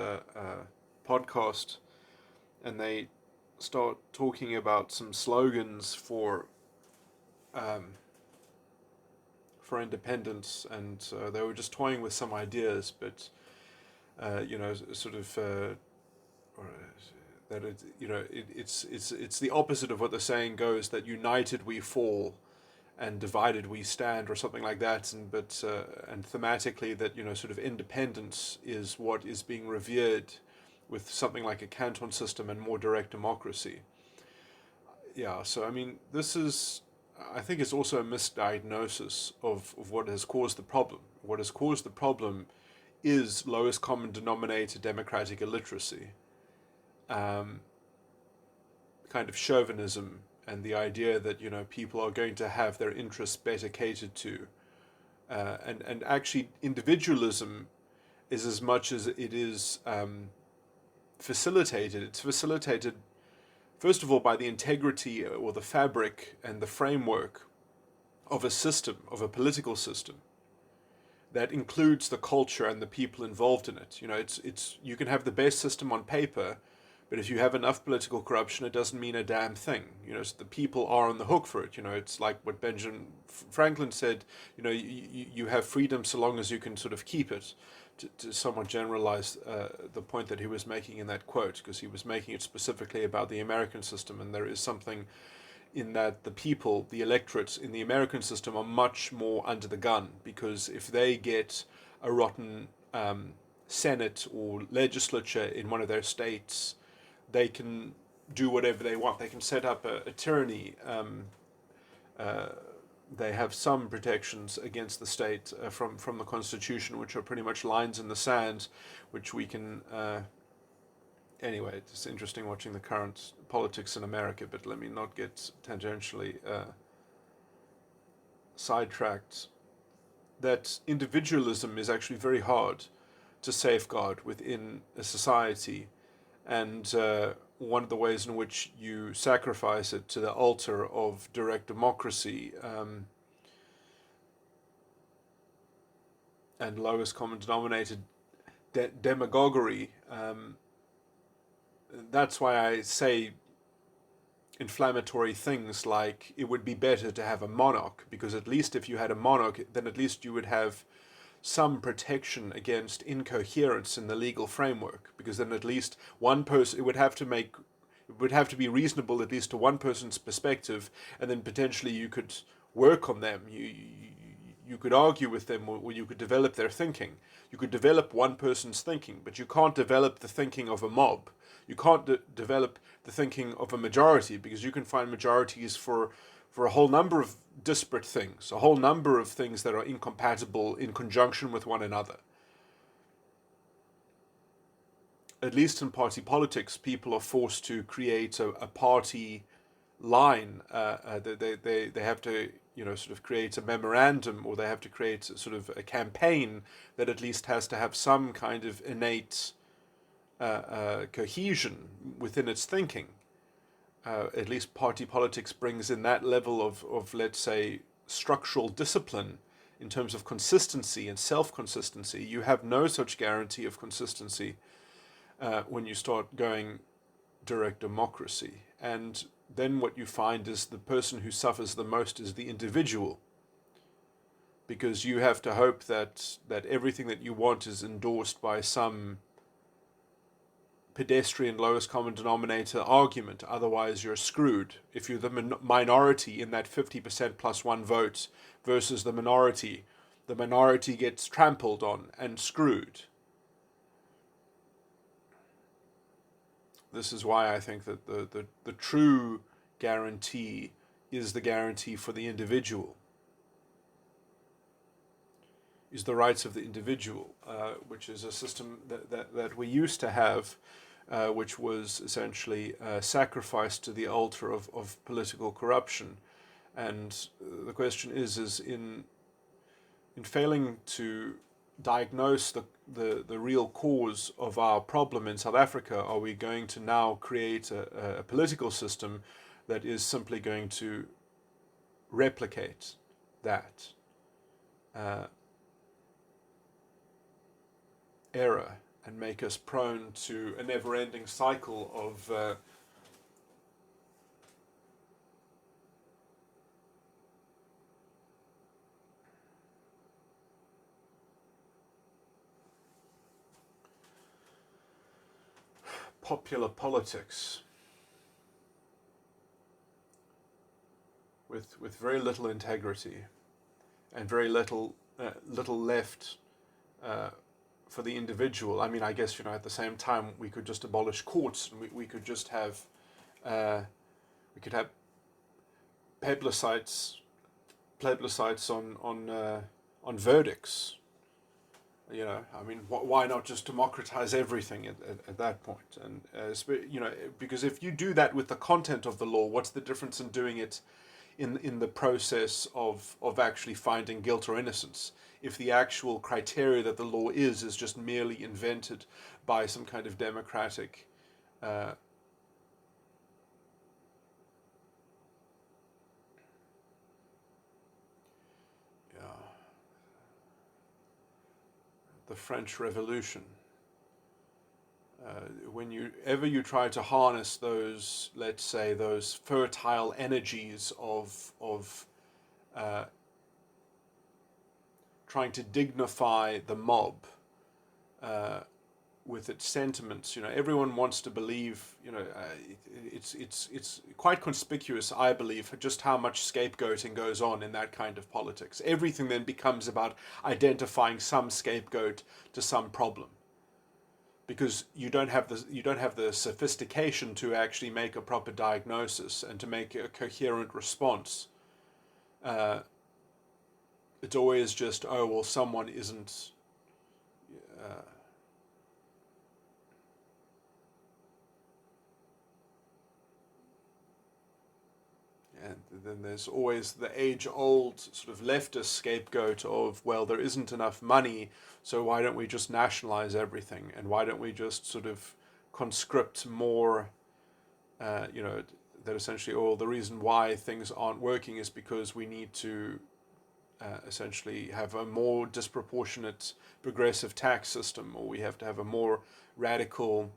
podcast, and they start talking about some slogans for independence, and they were just toying with some ideas, but sort of. That it's the opposite of what the saying goes, that united we fall and divided we stand, or something like that, and thematically that sort of independence is what is being revered with something like a canton system and more direct democracy. Yeah, so I mean, I think it's also a misdiagnosis of what has caused the problem. What has caused the problem is lowest common denominator democratic illiteracy. Kind of chauvinism, and the idea that people are going to have their interests better catered to, and actually individualism is, as much as it is facilitated, it's facilitated first of all by the integrity or the fabric and the framework of a system, of a political system that includes the culture and the people involved in it. It's you can have the best system on paper, but if you have enough political corruption, it doesn't mean a damn thing. So the people are on the hook for it. It's like what Benjamin Franklin said. You have freedom so long as you can sort of keep it. To somewhat generalize the point that he was making in that quote, because he was making it specifically about the American system, and there is something in that the people, the electorates in the American system, are much more under the gun, because if they get a rotten Senate or legislature in one of their states, they can do whatever they want. They can set up a tyranny. They have some protections against the state from the Constitution, which are pretty much lines in the sand, which we can Anyway, it's interesting watching the current politics in America, but let me not get tangentially sidetracked. That individualism is actually very hard to safeguard within a society, and one of the ways in which you sacrifice it to the altar of direct democracy and lowest common denominator demagoguery. That's why I say inflammatory things like it would be better to have a monarch, because at least if you had a monarch, then at least you would have some protection against incoherence in the legal framework, because then at least one person, it would have to be reasonable at least to one person's perspective, and then potentially you could work on them. You could argue with them, or you could develop their thinking. You could develop one person's thinking, but you can't develop the thinking of a mob. You can't develop the thinking of a majority, because you can find majorities for a whole number of disparate things, a whole number of things that are incompatible in conjunction with one another. At least in party politics, people are forced to create a party line. They have to sort of create a memorandum, or they have to create sort of a campaign that at least has to have some kind of innate cohesion within its thinking. At least party politics brings in that level of, let's say, structural discipline in terms of consistency and self-consistency. You have no such guarantee of consistency when you start going direct democracy. And then what you find is the person who suffers the most is the individual, because you have to hope that everything that you want is endorsed by some pedestrian lowest common denominator argument. Otherwise you're screwed. If you're the minority in that 50% plus one vote versus the minority gets trampled on and screwed. This is why I think that the true guarantee is the guarantee for the individual, is the rights of the individual, which is a system that we used to have, which was essentially sacrificed to the altar of political corruption. And the question is in failing to diagnose the real cause of our problem in South Africa, are we going to now create a political system that is simply going to replicate that error and make us prone to a never-ending cycle of popular politics with very little integrity and very little left for the individual? I mean, I guess at the same time we could just abolish courts, and we could just have plebiscites on verdicts. I mean, why not just democratize everything at that point? And because if you do that with the content of the law, what's the difference in doing it in the process of actually finding guilt or innocence, if the actual criteria that the law is just merely invented by some kind of democratic the French Revolution. Whenever you try to harness those, let's say, those fertile energies of trying to dignify the mob with its sentiments, everyone wants to believe. It's quite conspicuous, I believe, just how much scapegoating goes on in that kind of politics. Everything then becomes about identifying some scapegoat to some problem, because you don't have the sophistication to actually make a proper diagnosis and to make a coherent response. It's always just, oh well, someone isn't And then there's always the age-old sort of leftist scapegoat of, well, there isn't enough money, so why don't we just nationalize everything? And why don't we just sort of conscript more, that essentially, the reason why things aren't working is because we need to essentially have a more disproportionate progressive tax system, or we have to have a more radical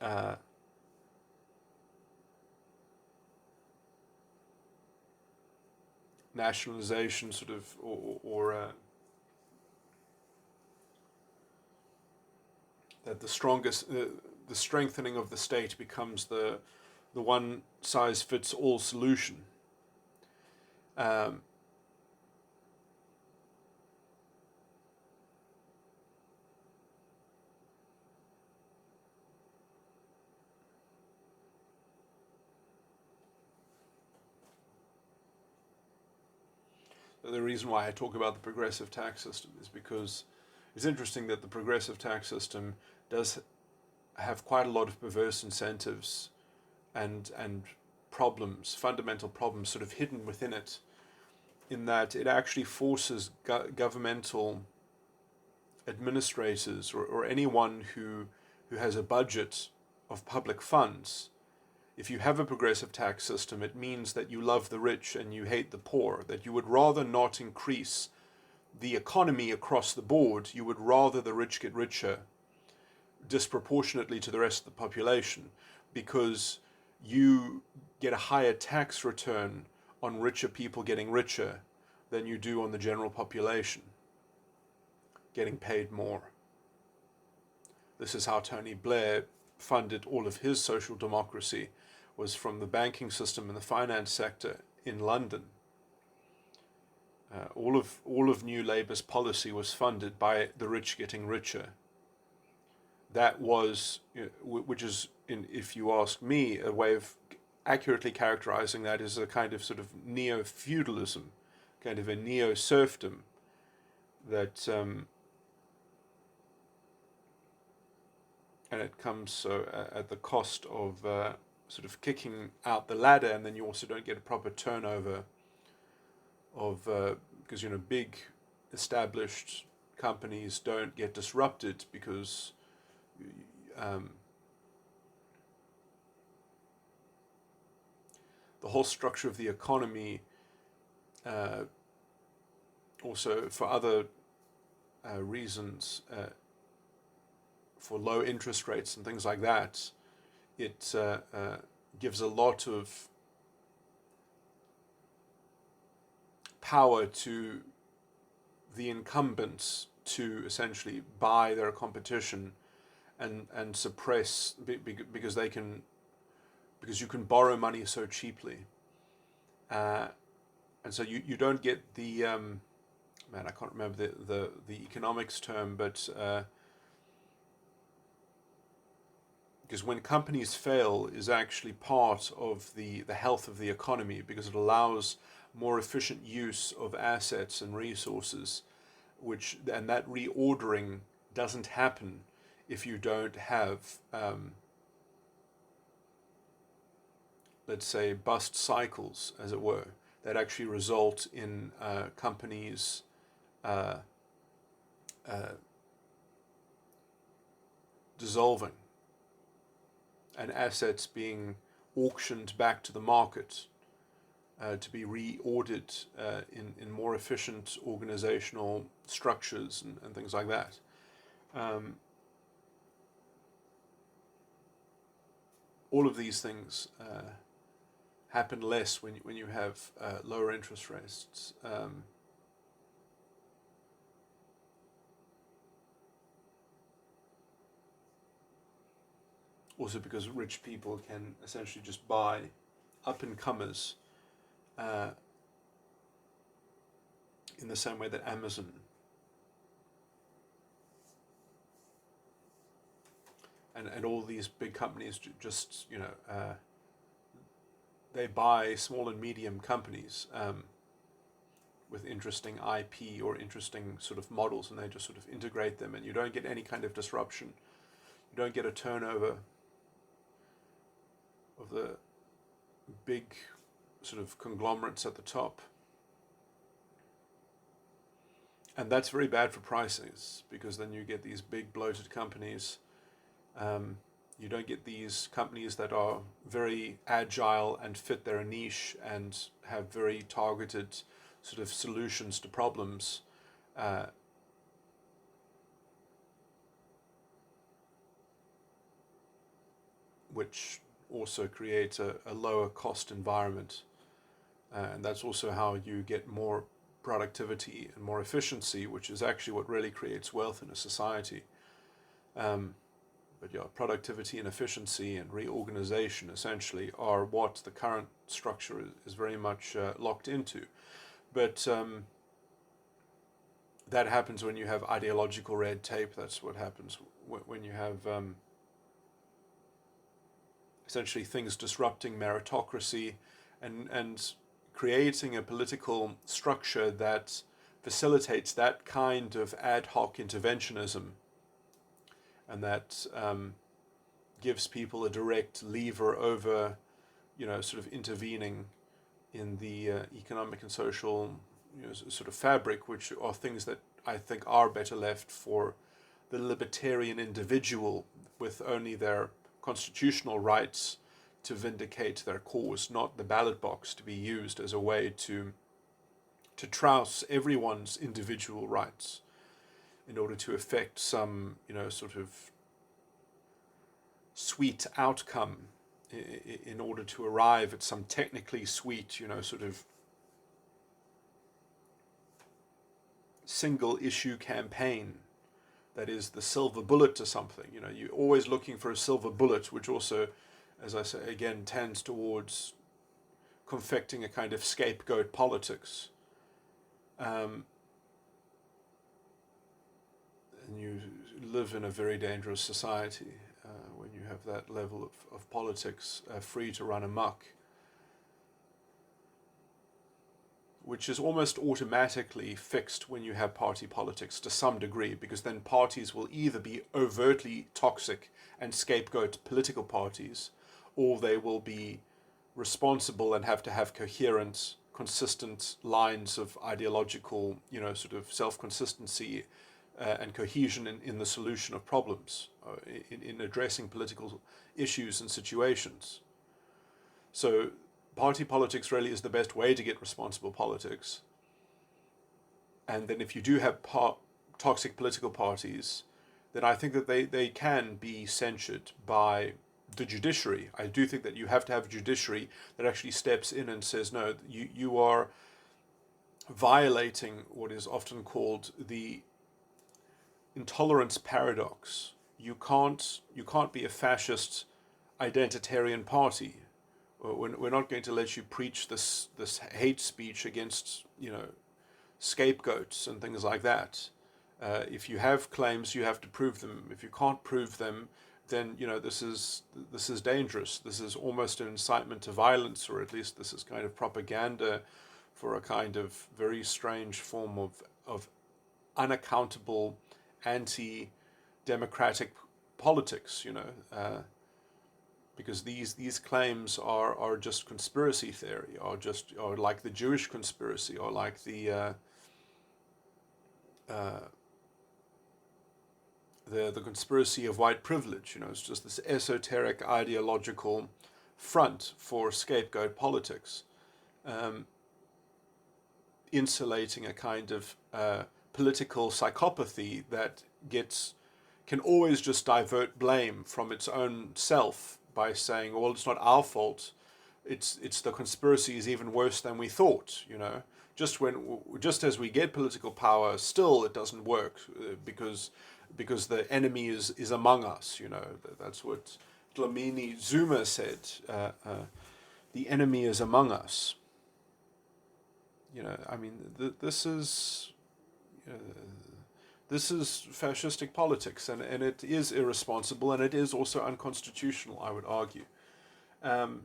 uh, nationalization sort of, or that the strengthening of the state becomes the one size fits all solution. Um, the reason why I talk about the progressive tax system is because it's interesting that the progressive tax system does have quite a lot of perverse incentives and problems, fundamental problems, sort of hidden within it, in that it actually forces governmental administrators or anyone who has a budget of public funds. If you have a progressive tax system, it means that you love the rich and you hate the poor, that you would rather not increase the economy across the board, you would rather the rich get richer disproportionately to the rest of the population, because you get a higher tax return on richer people getting richer than you do on the general population getting paid more. This is how Tony Blair funded all of his social democracy, was from the banking system and the finance sector in London. All of New Labour's policy was funded by the rich getting richer. That was, which is, if you ask me, a way of accurately characterizing that is a kind of sort of neo-feudalism, kind of a neo-serfdom that, and it comes at the cost of sort of kicking out the ladder, and then you also don't get a proper turnover of, because big established companies don't get disrupted because the whole structure of the economy, also for other reasons, for low interest rates and things like that, it gives a lot of power to the incumbents to essentially buy their competition and suppress, because you can borrow money so cheaply, and so you don't get the I can't remember the economics term, but because when companies fail is actually part of the health of the economy, because it allows more efficient use of assets and resources, and that reordering doesn't happen if you don't have, let's say, bust cycles, as it were, that actually result in companies dissolving and assets being auctioned back to the market to be reordered in more efficient organizational structures and things like that. All of these things happen less when you have lower interest rates. Also because rich people can essentially just buy up-and-comers in the same way that Amazon and all these big companies just, they buy small and medium companies with interesting IP or interesting sort of models, and they just sort of integrate them, and you don't get any kind of disruption. You don't get a turnover of the big sort of conglomerates at the top. And that's very bad for prices, because then you get these big bloated companies. You don't get these companies that are very agile and fit their niche and have very targeted sort of solutions to problems. Which also creates a lower cost environment. And that's also how you get more productivity and more efficiency, which is actually what really creates wealth in a society. But yeah, productivity and efficiency and reorganization essentially are what the current structure is very much locked into. But that happens when you have ideological red tape. That's what happens when you have essentially things disrupting meritocracy and creating a political structure that facilitates that kind of ad hoc interventionism, and that gives people a direct lever over, sort of intervening in the economic and social, sort of fabric, which are things that I think are better left for the libertarian individual with only their constitutional rights to vindicate their cause, not the ballot box to be used as a way to trouse everyone's individual rights in order to effect some, sort of sweet outcome, in order to arrive at some technically sweet, sort of single issue campaign that is the silver bullet to something. You're always looking for a silver bullet, which also, as I say again, tends towards confecting a kind of scapegoat politics. And you live in a very dangerous society when you have that level of politics free to run amok, which is almost automatically fixed when you have party politics to some degree, because then parties will either be overtly toxic and scapegoat political parties, or they will be responsible and have to have coherent, consistent lines of ideological, sort of self-consistency and cohesion in the solution of problems, in addressing political issues and situations. So party politics really is the best way to get responsible politics. And then if you do have toxic political parties, then I think that they can be censured by the judiciary. I do think that you have to have a judiciary that actually steps in and says, no, you are violating what is often called the intolerance paradox. You can't be a fascist identitarian party. We're not going to let you preach this hate speech against scapegoats and things like that. If you have claims, you have to prove them. If you can't prove them, then this is dangerous. This is almost an incitement to violence, or at least this is kind of propaganda for a kind of very strange form of unaccountable anti-democratic politics. Because these claims are just conspiracy theory, or like the Jewish conspiracy, or like the conspiracy of white privilege. It's just this esoteric ideological front for scapegoat politics, insulating a kind of political psychopathy that can always just divert blame from its own self by saying, well, it's not our fault. It's the conspiracy is even worse than we thought. Just as we get political power, still it doesn't work because the enemy is among us. That's what Dlamini Zuma said. The enemy is among us. This is fascistic politics, and it is irresponsible, and it is also unconstitutional, I would argue. But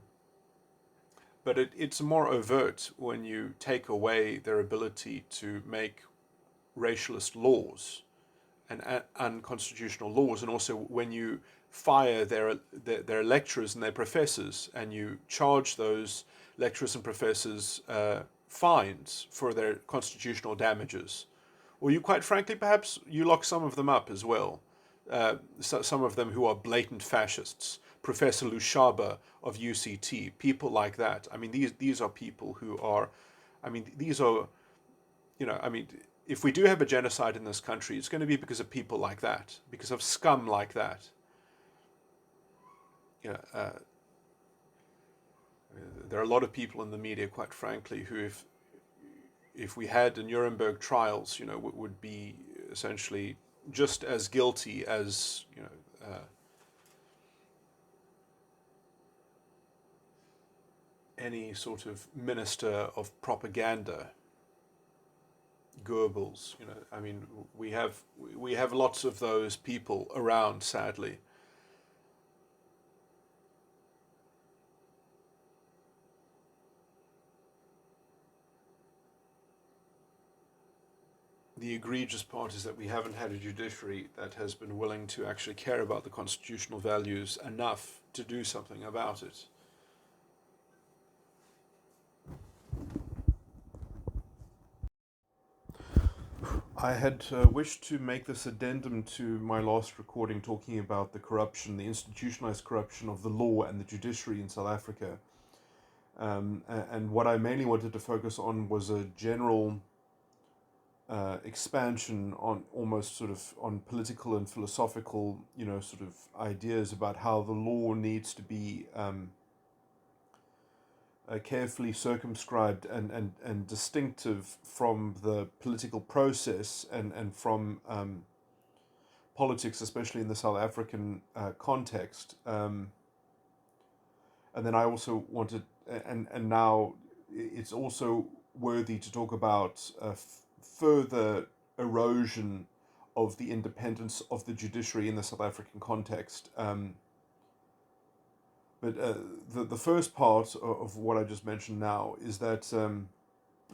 it's more overt when you take away their ability to make racialist laws and unconstitutional laws, and also when you fire their lecturers and their professors, and you charge those lecturers and professors fines for their constitutional damages. Or you, quite frankly, perhaps you lock some of them up as well. Some of them who are blatant fascists. Professor Lushaba of UCT, people like that. I mean, these are people who are, I mean, these are, I mean, if we do have a genocide in this country, it's going to be because of people like that, because of scum like that. There are a lot of people in the media, quite frankly, who, if we had the Nuremberg trials, would be essentially just as guilty as any sort of minister of propaganda, Goebbels. I mean, we have lots of those people around, sadly. The egregious part is that we haven't had a judiciary that has been willing to actually care about the constitutional values enough to do something about it. I had wished to make this addendum to my last recording talking about the corruption, the institutionalized corruption of the law and the judiciary in South Africa. And what I mainly wanted to focus on was a general expansion on almost sort of on political and philosophical, sort of ideas about how the law needs to be carefully circumscribed and distinctive from the political process and from politics, especially in the South African context. And then I also wanted, and now it's also worthy to talk about further erosion of the independence of the judiciary in the South African context. But the first part of what I just mentioned now is that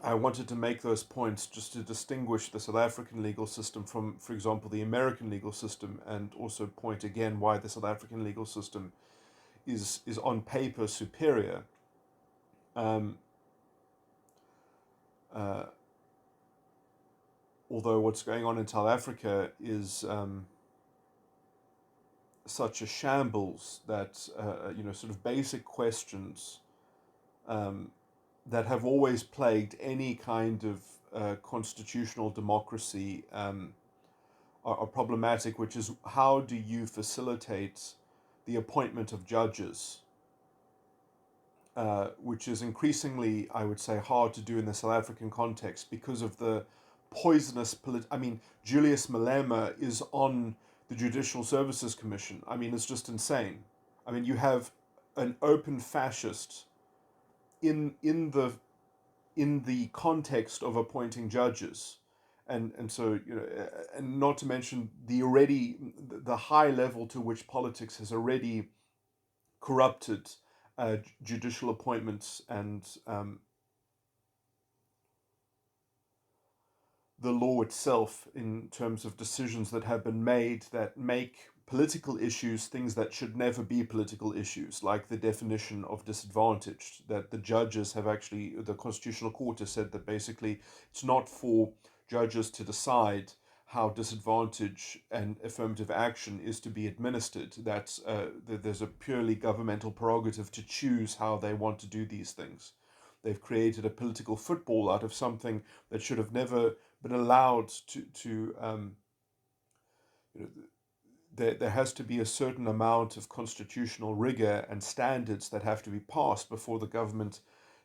I wanted to make those points just to distinguish the South African legal system from, for example, the American legal system, and also point again why the South African legal system is on paper superior. Although what's going on in South Africa is such a shambles that sort of basic questions that have always plagued any kind of constitutional democracy are problematic, which is how do you facilitate the appointment of judges, which is increasingly, I would say, hard to do in the South African context because of the poisonous Julius Malema is on the Judicial Services Commission. I mean, it's just insane. I mean, you have an open fascist in the context of appointing judges, and so and not to mention the high level to which politics has already corrupted judicial appointments and the law itself, in terms of decisions that have been made that make political issues things that should never be political issues, like the definition of disadvantaged, that the judges have actually, the Constitutional Court has said that basically it's not for judges to decide how disadvantage and affirmative action is to be administered. That there's a purely governmental prerogative to choose how they want to do these things. They've created a political football out of something that should have never been allowed to there has to be a certain amount of constitutional rigor and standards that have to be passed before the government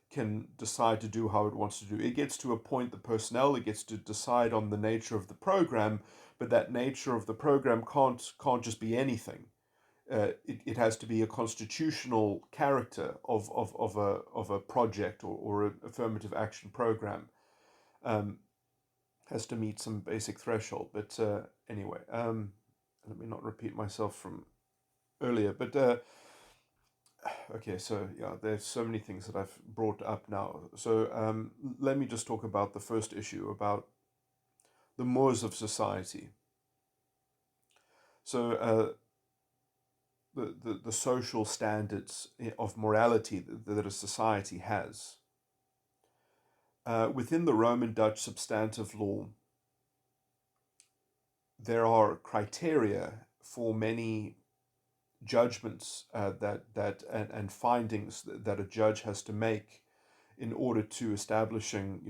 can decide to do how it wants to do. It gets to appoint the personnel, it gets to decide on the nature of the program, but that nature of the program can't just be anything. It has to be a constitutional character of a project or an affirmative action program. Has to meet some basic threshold. But anyway, let me not repeat myself from earlier. But okay, so yeah, there's so many things that I've brought up now. So let me just talk about the first issue, about the mores of society. So the social standards of morality that a society has. Within the Roman Dutch substantive law, there are criteria for many judgments and findings that a judge has to make in order to establishing,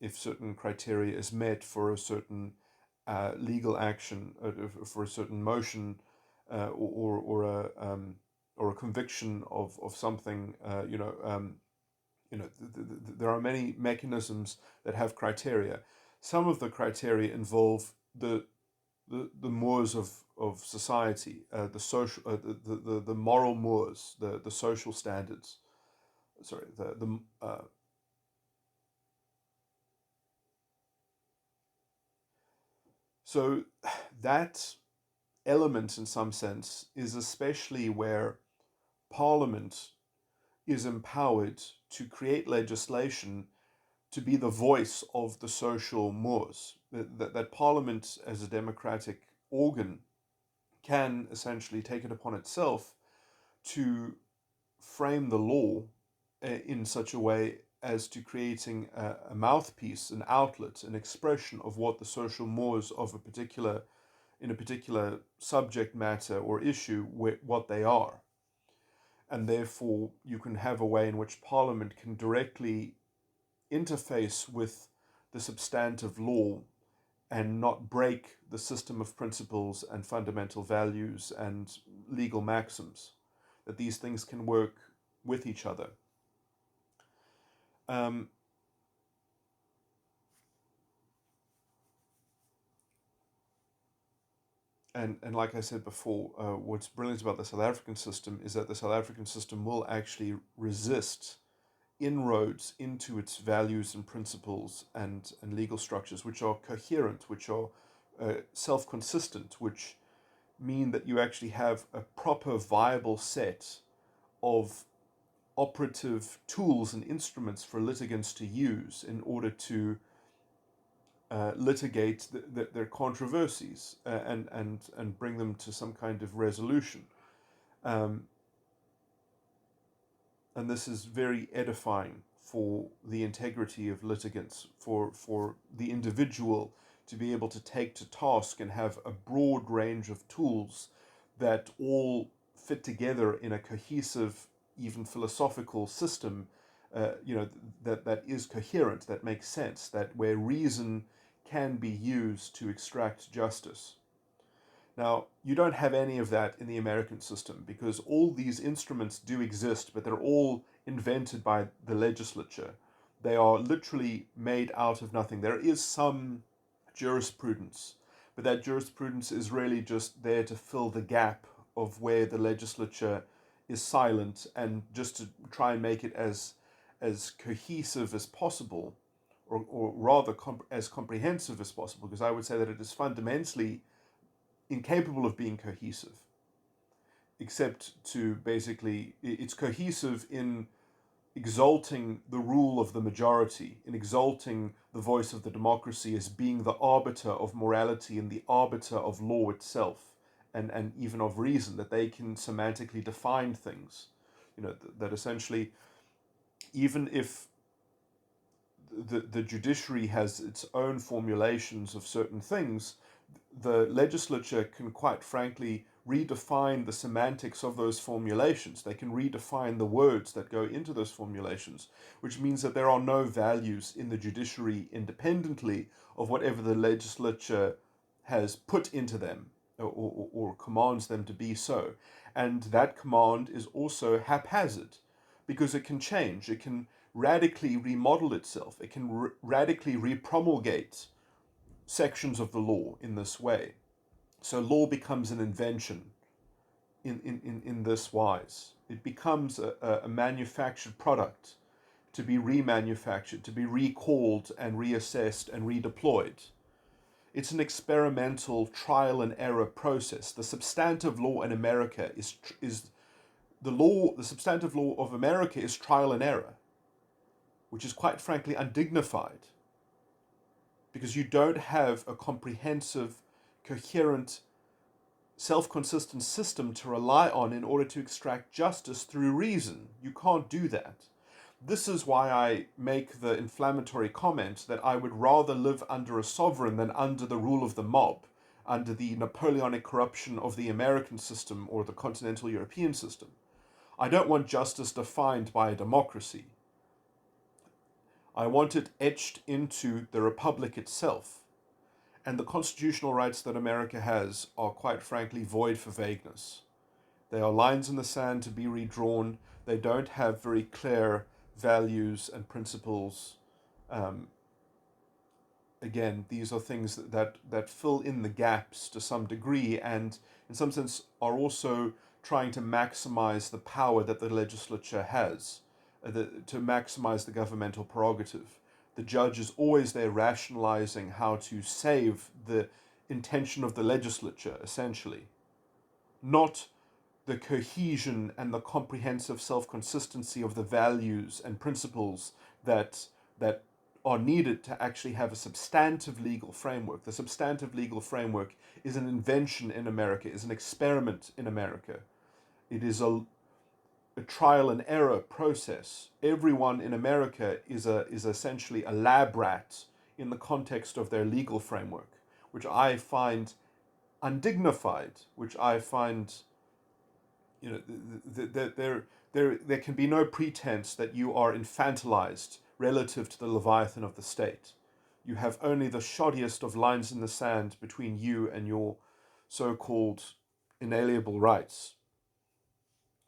if certain criteria is met for a certain legal action, for a certain motion, or a conviction of something. There are many mechanisms that have criteria. Some of the criteria involve the mores of society, the social, the moral mores, the social standards. Sorry, so that element, in some sense, is especially where Parliament is empowered to create legislation to be the voice of the social mores. That Parliament, as a democratic organ, can essentially take it upon itself to frame the law in such a way as to creating a mouthpiece, an outlet, an expression of what the social mores of in a particular subject matter or issue, what they are. And therefore, you can have a way in which Parliament can directly interface with the substantive law and not break the system of principles and fundamental values and legal maxims, that these things can work with each other. Um, and like I said before, what's brilliant about the South African system is that the South African system will actually resist inroads into its values and principles and legal structures, which are coherent, which are self-consistent, which mean that you actually have a proper, viable set of operative tools and instruments for litigants to use in order to litigate their controversies and bring them to some kind of resolution. Um, and this is very edifying for the integrity of litigants, for the individual to be able to take to task and have a broad range of tools that all fit together in a cohesive, even philosophical system, that is coherent, that makes sense, that where reason can be used to extract justice. Now, you don't have any of that in the American system because all these instruments do exist, but they're all invented by the legislature. They are literally made out of nothing. There is some jurisprudence, but that jurisprudence is really just there to fill the gap of where the legislature is silent and just to try and make it as cohesive as possible, or rather as comprehensive as possible, because I would say that it is fundamentally incapable of being cohesive, except to basically, it's cohesive in exalting the rule of the majority, in exalting the voice of the democracy as being the arbiter of morality and the arbiter of law itself, and even of reason, that they can semantically define things. That essentially, even if the judiciary has its own formulations of certain things, the legislature can quite frankly redefine the semantics of those formulations. They can redefine the words that go into those formulations, which means that there are no values in the judiciary independently of whatever the legislature has put into them, or commands them to be so. And that command is also haphazard because it can change. It can radically remodel itself. It can radically repromulgate sections of the law in this way. So law becomes an invention in this wise. It becomes a manufactured product to be remanufactured, to be recalled and reassessed and redeployed. It's an experimental trial and error process. The substantive law in America is the substantive law of America is trial and error, which is quite frankly undignified, because you don't have a comprehensive, coherent self-consistent system to rely on in order to extract justice through reason. You can't do that. This is why I make the inflammatory comment that I would rather live under a sovereign than under the rule of the mob, under the Napoleonic corruption of the American system or the continental European system. I don't want justice defined by a democracy. I want it etched into the republic itself. And the constitutional rights that America has are, quite frankly, void for vagueness. They are lines in the sand to be redrawn. They don't have very clear values and principles. Again, these are things that fill in the gaps to some degree, and in some sense are also trying to maximize the power that the legislature has, to maximize the governmental prerogative. The judge is always there rationalizing how to save the intention of the legislature, essentially, not the cohesion and the comprehensive self-consistency of the values and principles that are needed to actually have a substantive legal framework. The substantive legal framework is an invention in America, is an experiment in America. It is a trial and error process. Everyone in America is essentially a lab rat in the context of their legal framework, which I find undignified, which I find, there can be no pretense that you are infantilized relative to the Leviathan of the state. You have only the shoddiest of lines in the sand between you and your so-called inalienable rights,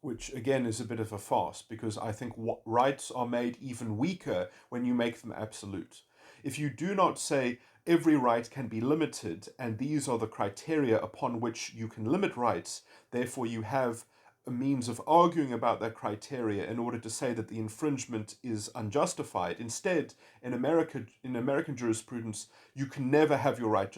which again is a bit of a farce, because I think rights are made even weaker when you make them absolute. If you do not say every right can be limited and these are the criteria upon which you can limit rights, therefore you have a means of arguing about that criteria in order to say that the infringement is unjustified. Instead, in American jurisprudence, you can never have your right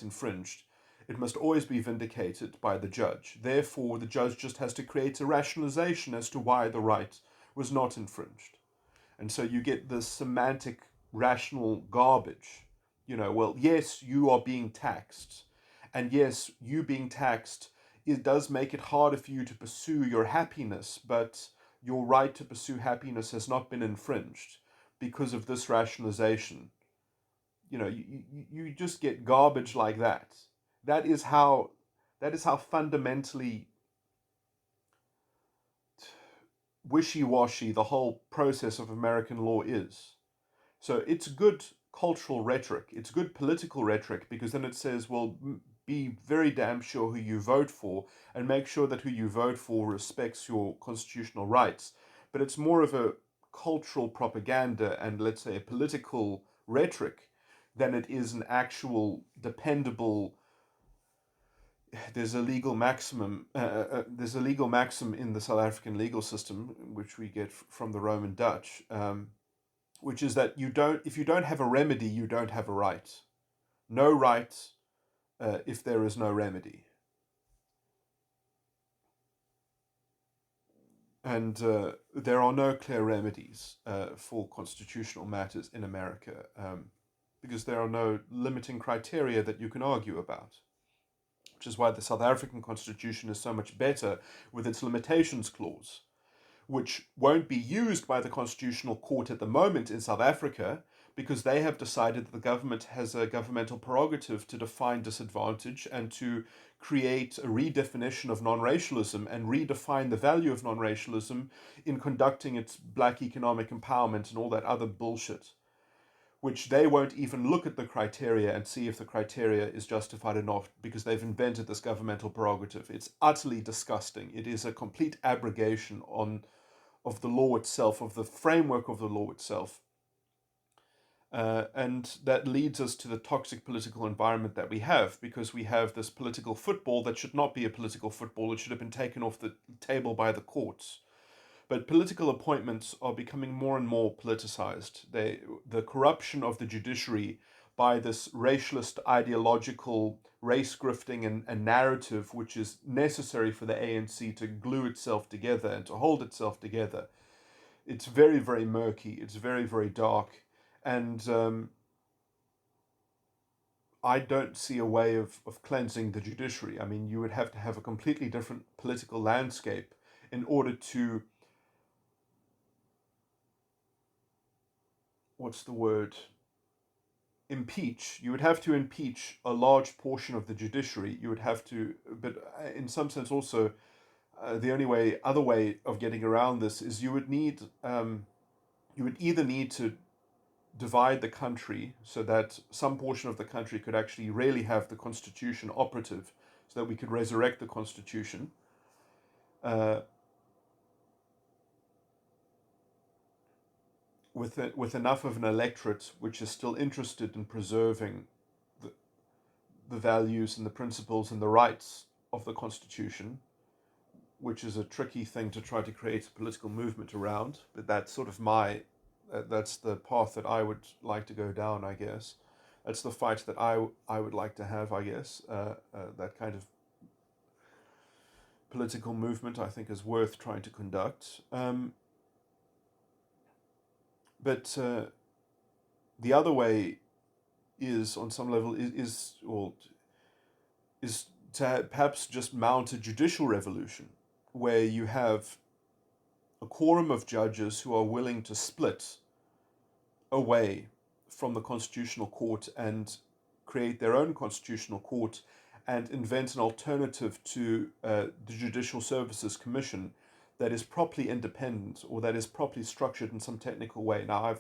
infringed. It must always be vindicated by the judge. Therefore, the judge just has to create a rationalization as to why the right was not infringed. And so you get this semantic, rational garbage. Well, yes, you are being taxed. And yes, you being taxed, it does make it harder for you to pursue your happiness, but your right to pursue happiness has not been infringed because of this rationalization. You just get garbage like that. That is how fundamentally wishy-washy the whole process of American law is. So it's good cultural rhetoric. It's good political rhetoric, because then it says, well, be very damn sure who you vote for and make sure that who you vote for respects your constitutional rights. But it's more of a cultural propaganda and, let's say, a political rhetoric than it is an actual dependable. There's a legal maxim in the South African legal system, which we get from the Roman Dutch, which is that if you don't have a remedy, you don't have a right. No right if there is no remedy. And there are no clear remedies for constitutional matters in America, because there are no limiting criteria that you can argue about. Which is why the South African Constitution is so much better with its limitations clause, which won't be used by the Constitutional Court at the moment in South Africa, because they have decided that the government has a governmental prerogative to define disadvantage and to create a redefinition of non-racialism and redefine the value of non-racialism in conducting its black economic empowerment and all that other bullshit, which they won't even look at the criteria and see if the criteria is justified or not, because they've invented this governmental prerogative. It's utterly disgusting. It is a complete abrogation of the law itself, of the framework of the law itself. And that leads us to the toxic political environment that we have, because we have this political football that should not be a political football. It should have been taken off the table by the courts. But political appointments are becoming more and more politicized. The corruption of the judiciary by this racialist ideological race grifting and narrative, which is necessary for the ANC to glue itself together and to hold itself together. It's very, very murky. It's very, very dark. And I don't see a way of cleansing the judiciary. I mean, you would have to have a completely different political landscape in order to, what's the word, impeach. You would have to impeach a large portion of the judiciary. You would have to, but in some sense also, the other way of getting around this is you would either need to divide the country so that some portion of the country could actually really have the constitution operative, so that we could resurrect the constitution. Uh, with enough of an electorate which is still interested in preserving the, the values and the principles and the rights of the constitution, which is a tricky thing to try to create a political movement around. But that's sort of that's the path that I would like to go down, I guess. That's the fight that I would like to have, I guess. That kind of political movement, I think, is worth trying to conduct. But the other way is, on some level, is to perhaps just mount a judicial revolution, where you have a quorum of judges who are willing to split away from the constitutional court and create their own constitutional court and invent an alternative to the Judicial Services Commission that is properly independent, or that is properly structured in some technical way. Now,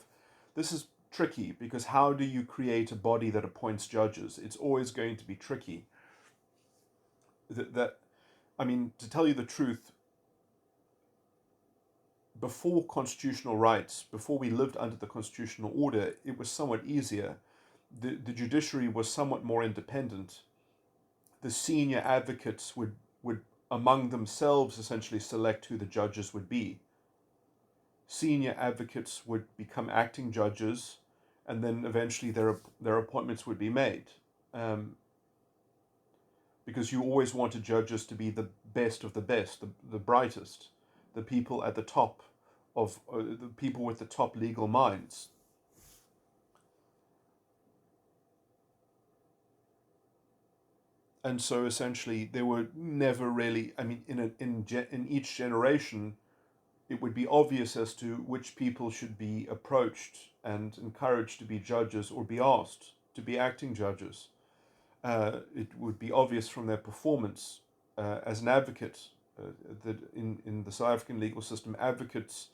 this is tricky, because how do you create a body that appoints judges? It's always going to be tricky. I mean, to tell you the truth, before constitutional rights, before we lived under the constitutional order, it was somewhat easier. The judiciary was somewhat more independent. The senior advocates would among themselves essentially select who the judges would be. Senior advocates would become acting judges, and then eventually their appointments would be made. Because you always wanted judges to be the best of the best, the brightest, the people at the top of the people with the top legal minds. And so essentially there were never really, I mean, in each generation, it would be obvious as to which people should be approached and encouraged to be judges, or be asked to be acting judges. It would be obvious from their performance as an advocate that in the South African legal system, advocates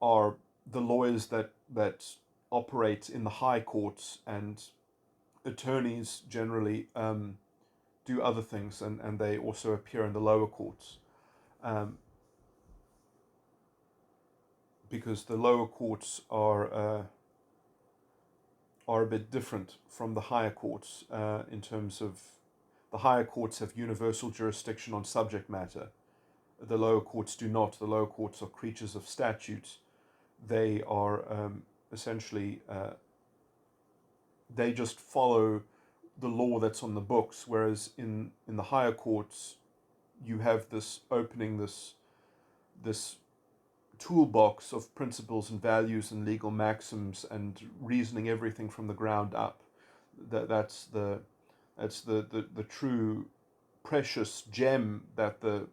are the lawyers that operate in the high courts, and attorneys generally do other things, and they also appear in the lower courts. Because the lower courts are a bit different from the higher courts in terms of the higher courts have universal jurisdiction on subject matter. The lower courts do not. The lower courts are creatures of statutes. They are essentially they just follow the law that's on the books, whereas in the higher courts you have this opening, this toolbox of principles and values and legal maxims and reasoning everything from the ground up. That's the true precious gem that the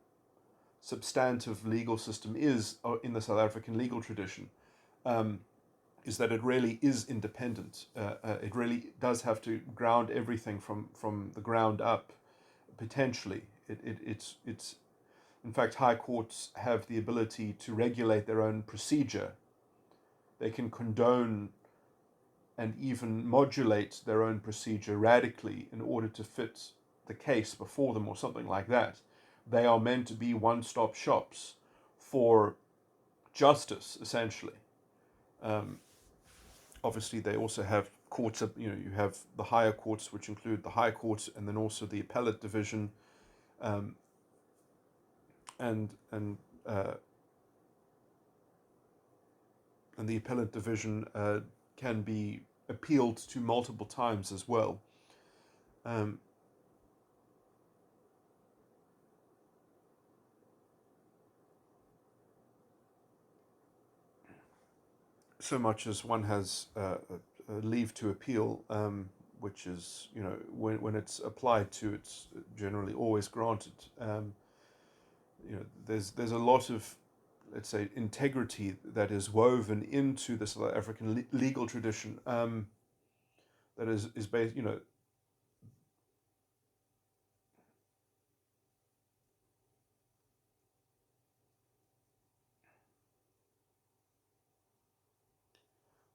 substantive legal system is in the South African legal tradition, is that it really is independent. It really does have to ground everything from the ground up, potentially. It's in fact, high courts have the ability to regulate their own procedure. They can condone and even modulate their own procedure radically in order to fit the case before them, or something like that. They are meant to be one-stop shops for justice, essentially. Obviously, they also have courts. You have the higher courts, which include the high courts, and then also the appellate division. And the appellate division can be appealed to multiple times as well. So much as one has leave to appeal, which is, when it's applied to, it's generally always granted. There's a lot of, let's say, integrity that is woven into the South African legal tradition, that is based,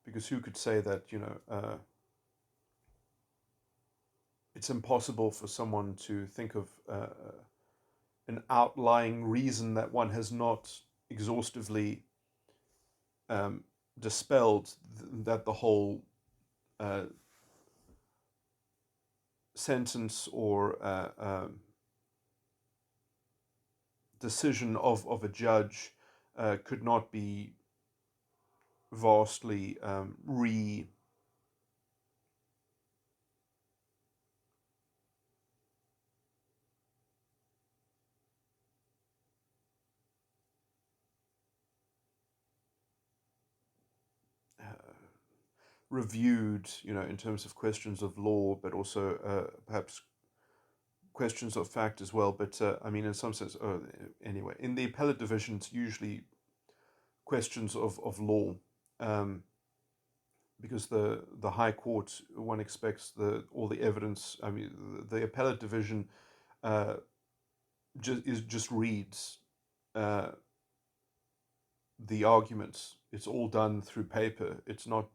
because who could say that, it's impossible for someone to think of an outlying reason that one has not exhaustively dispelled, that the whole sentence or decision of a judge could not be vastly reviewed, in terms of questions of law, but also perhaps questions of fact as well. But I mean, in some sense, anyway, in the appellate division, it's usually questions of law, because the High Court, one expects all the evidence. I mean, the appellate division just reads the arguments. It's all done through paper. It's not.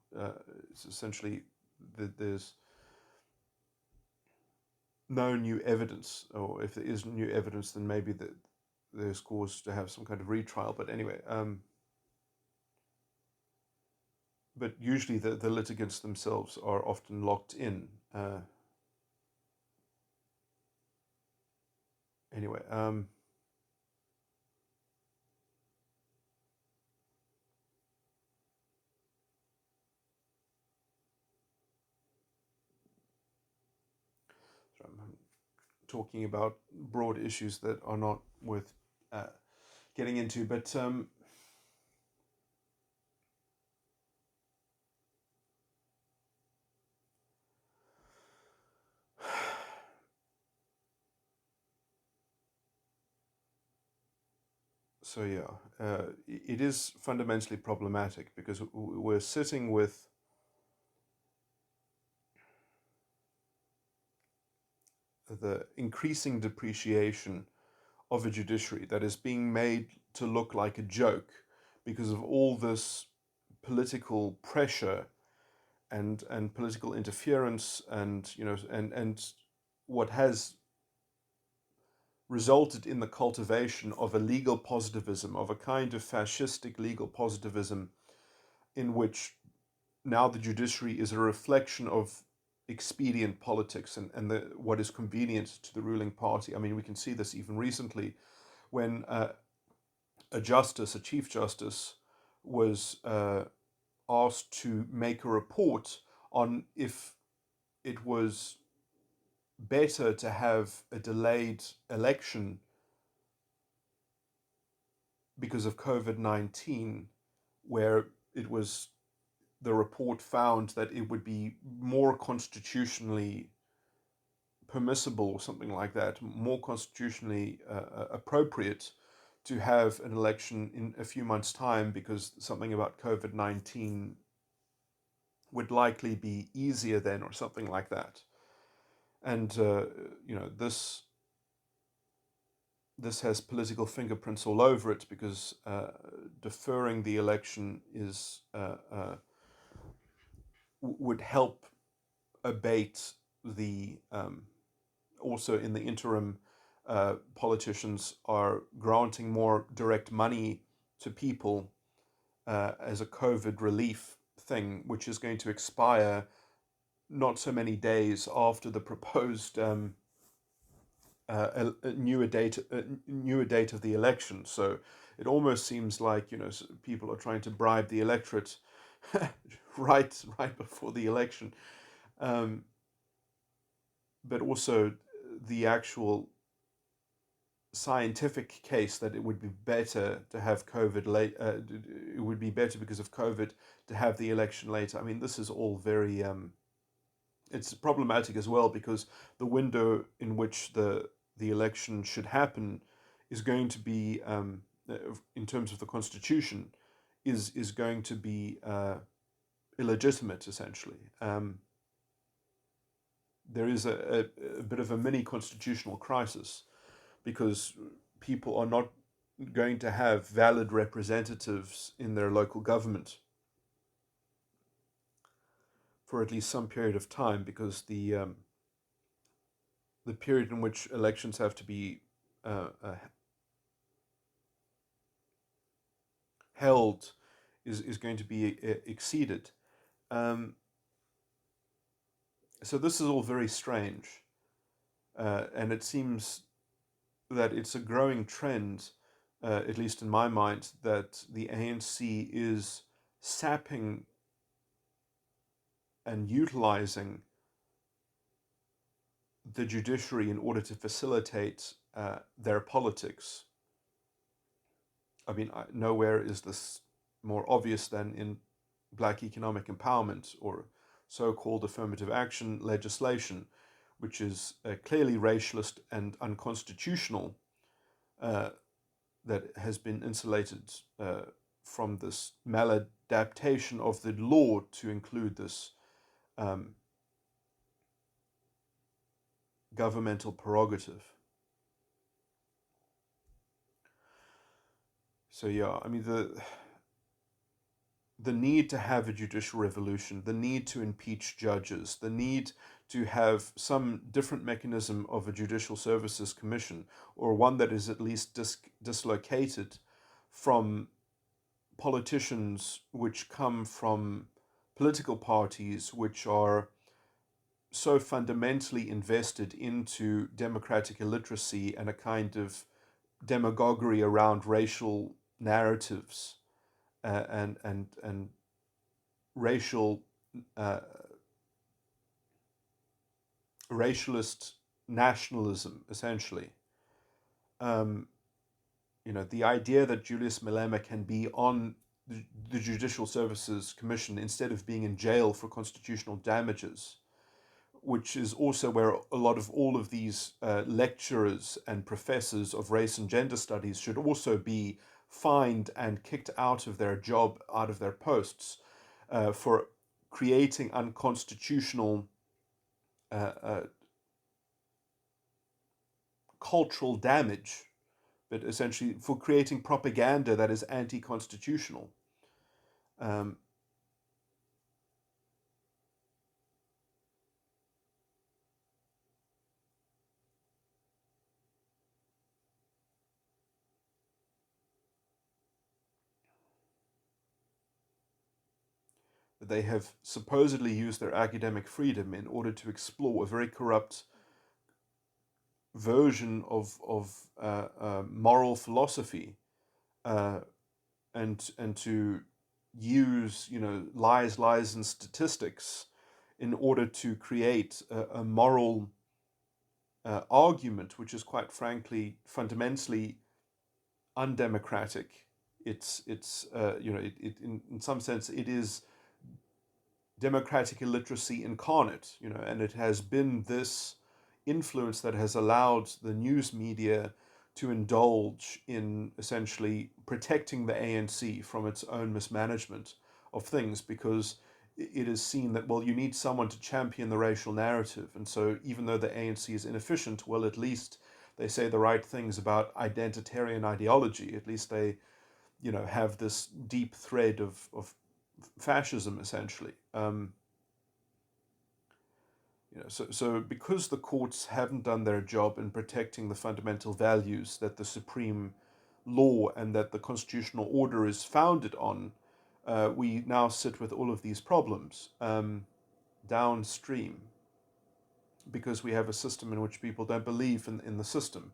It's essentially there's no new evidence, or if there is new evidence, then maybe there's cause to have some kind of retrial. But anyway, but usually the litigants themselves are often locked in. Anyway, so I'm talking about broad issues that are not worth getting into, but so yeah, it is fundamentally problematic because we're sitting with the increasing depreciation of a judiciary that is being made to look like a joke because of all this political pressure and political interference, and and what has resulted in the cultivation of a legal positivism, of a kind of fascistic legal positivism, in which now the judiciary is a reflection of expedient politics and what is convenient to the ruling party. I mean, we can see this even recently when a chief justice, was asked to make a report on if it was better to have a delayed election because of COVID-19, where the report found that it would be more constitutionally permissible, or something like that, more constitutionally appropriate to have an election in a few months' time, because something about COVID-19 would likely be easier then, or something like that. And this has political fingerprints all over it, because deferring the election would help abate the also in the interim. Politicians are granting more direct money to people as a COVID relief thing, which is going to expire not so many days after the proposed a newer date of the election. So it almost seems like people are trying to bribe the electorate right before the election, but also the actual scientific case that it would be better to have COVID late. It would be better because of COVID to have the election later. I mean, this is all very it's problematic as well because the window in which the election should happen is going to be, in terms of the constitution, is going to be illegitimate essentially. There is a bit of a mini constitutional crisis because people are not going to have valid representatives in their local government for at least some period of time, because the period in which elections have to be held is going to be exceeded. So this is all very strange, and it seems that it's a growing trend, at least in my mind, that the ANC is sapping and utilizing the judiciary in order to facilitate their politics. I mean, nowhere is this more obvious than in black economic empowerment or so-called affirmative action legislation, which is clearly racialist and unconstitutional, that has been insulated from this maladaptation of the law to include this governmental prerogative. So yeah, I mean the need to have a judicial revolution, the need to impeach judges, the need to have some different mechanism of a judicial services commission, or one that is at least dislocated from politicians which come from political parties which are so fundamentally invested into democratic illiteracy and a kind of demagoguery around racial narratives, and racial racialist nationalism, essentially. The idea that Julius Malema can be on the Judicial Services Commission instead of being in jail for constitutional damages, which is also where a lot of all of these lecturers and professors of race and gender studies should also be fined and kicked out of their job, out of their posts, for creating unconstitutional cultural damage, but essentially for creating propaganda that is anti-constitutional. They have supposedly used their academic freedom in order to explore a very corrupt version of moral philosophy, and to use lies, and statistics in order to create a moral argument, which is quite frankly fundamentally undemocratic. It's in some sense it is democratic illiteracy incarnate, and it has been this influence that has allowed the news media to indulge in essentially protecting the ANC from its own mismanagement of things, because it is seen that, well, you need someone to champion the racial narrative. And so even though the ANC is inefficient, well, at least they say the right things about identitarian ideology. At least they, have this deep thread of fascism, essentially. So because the courts haven't done their job in protecting the fundamental values that the supreme law and that the constitutional order is founded on, we now sit with all of these problems downstream, because we have a system in which people don't believe in the system.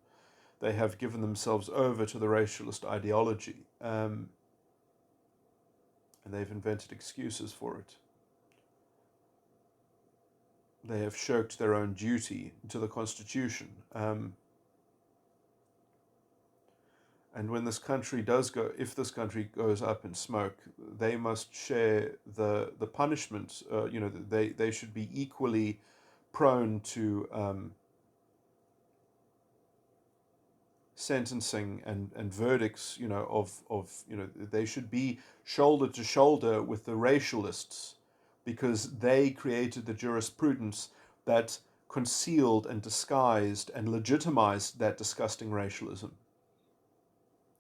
They have given themselves over to the racialist ideology, and they've invented excuses for it. They have shirked their own duty to the Constitution. And when this country does go, if this country goes up in smoke, they must share the punishment. They should be equally prone to sentencing and verdicts. They should be shoulder to shoulder with the racialists, because they created the jurisprudence that concealed and disguised and legitimized that disgusting racialism.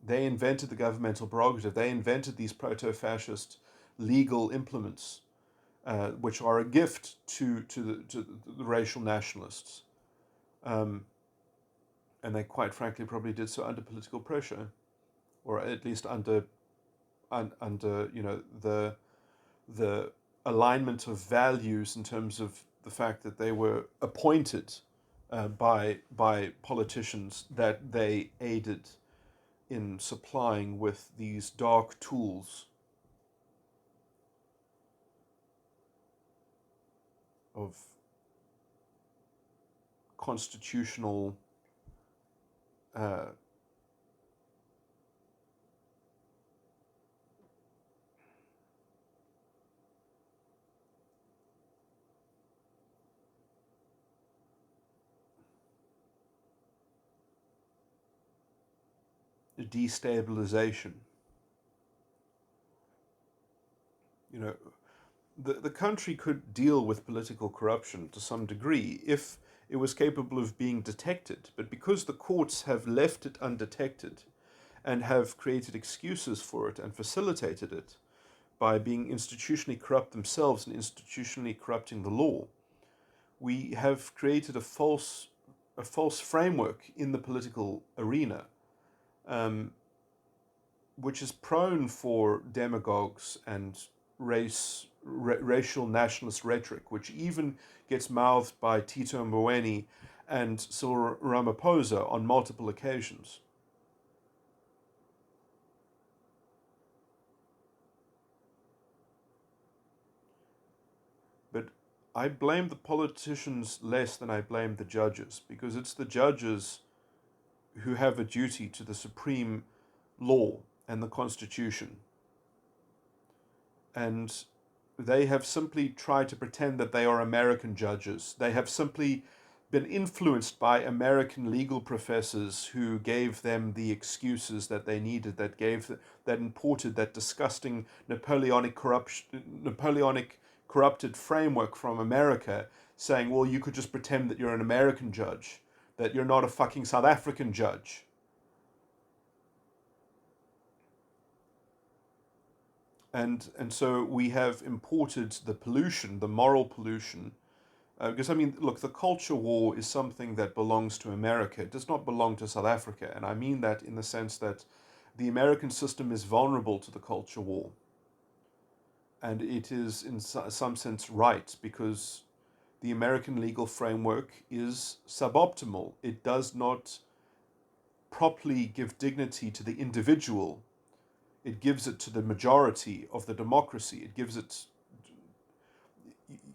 They invented the governmental prerogative. They invented these proto-fascist legal implements, which are a gift to the racial nationalists. And they, quite frankly, probably did so under political pressure, or at least under the alignment of values, in terms of the fact that they were appointed by politicians that they aided in supplying with these dark tools of constitutional destabilization. The country could deal with political corruption to some degree if it was capable of being detected. But because the courts have left it undetected and have created excuses for it and facilitated it by being institutionally corrupt themselves and institutionally corrupting the law, we have created a false framework in the political arena, which is prone for demagogues and racial nationalist rhetoric, which even gets mouthed by Tito Mboweni and Cyril Ramaphosa on multiple occasions. But I blame the politicians less than I blame the judges, because it's the judges who have a duty to the supreme law and the Constitution. And they have simply tried to pretend that they are American judges. They have simply been influenced by American legal professors who gave them the excuses that they needed, that imported that disgusting Napoleonic corrupted framework from America, saying, well, you could just pretend that you're an American judge, that you're not a fucking South African judge. And so we have imported the pollution, the moral pollution, because, look, the culture war is something that belongs to America. It does not belong to South Africa. And I mean that in the sense that the American system is vulnerable to the culture war. And it is, in some sense, right, because the American legal framework is suboptimal. It does not properly give dignity to the individual. It gives it to the majority of the democracy. It gives it.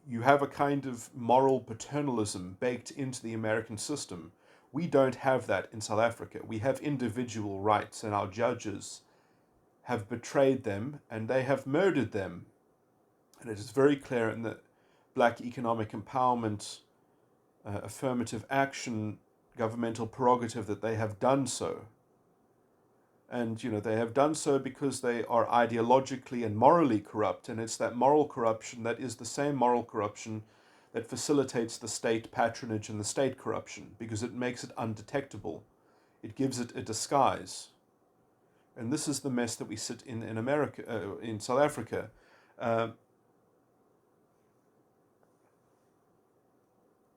You have a kind of moral paternalism baked into the American system. We don't have that in South Africa. We have individual rights, and our judges have betrayed them and they have murdered them. And it is very clear in the Black economic empowerment, affirmative action, governmental prerogative that they have done so. And, they have done so because they are ideologically and morally corrupt. And it's that moral corruption that is the same moral corruption that facilitates the state patronage and the state corruption, because it makes it undetectable. It gives it a disguise. And this is the mess that we sit in America, in South Africa.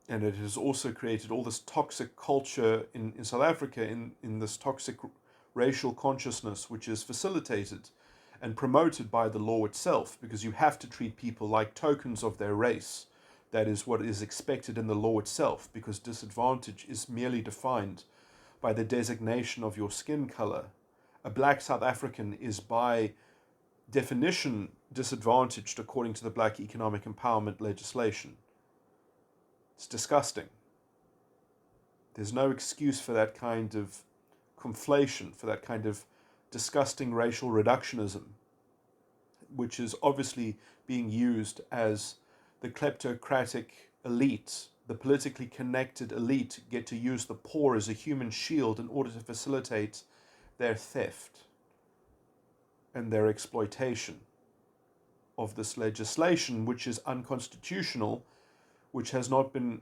And it has also created all this toxic culture in South Africa, in this toxic racial consciousness, which is facilitated and promoted by the law itself, because you have to treat people like tokens of their race. That is what is expected in the law itself, because disadvantage is merely defined by the designation of your skin color. A black South African is by definition disadvantaged according to the Black economic empowerment legislation. It's disgusting. There's no excuse for that kind of conflation, for that kind of disgusting racial reductionism, which is obviously being used as the kleptocratic elite, the politically connected elite, get to use the poor as a human shield in order to facilitate their theft and their exploitation of this legislation, which is unconstitutional, which has not been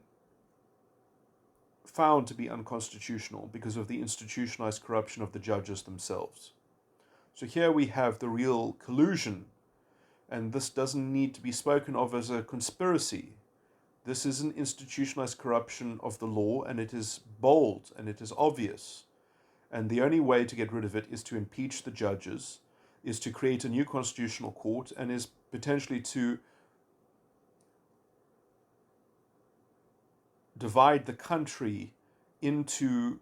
found to be unconstitutional because of the institutionalized corruption of the judges themselves. So here we have the real collusion, and this doesn't need to be spoken of as a conspiracy. This is an institutionalized corruption of the law, and it is bold and it is obvious. And the only way to get rid of it is to impeach the judges, is to create a new constitutional court, and is potentially to divide the country into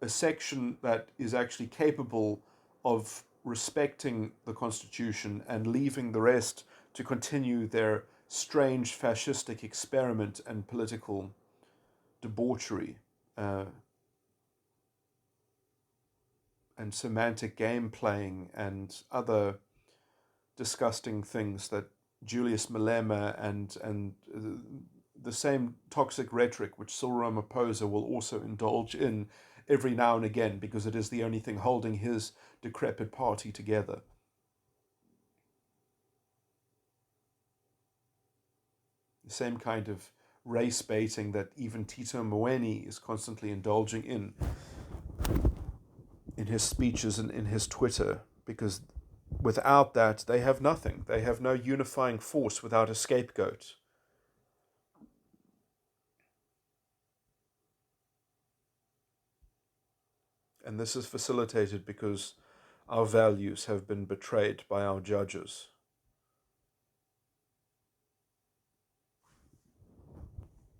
a section that is actually capable of respecting the Constitution and leaving the rest to continue their strange fascistic experiment and political debauchery and semantic game playing and other disgusting things that Julius Malema and the same toxic rhetoric which Cyril Ramaphosa will also indulge in every now and again, because it is the only thing holding his decrepit party together. The same kind of race baiting that even Tito Mboweni is constantly indulging in his speeches and in his Twitter, because without that they have nothing. They have no unifying force without a scapegoat. And this is facilitated because our values have been betrayed by our judges.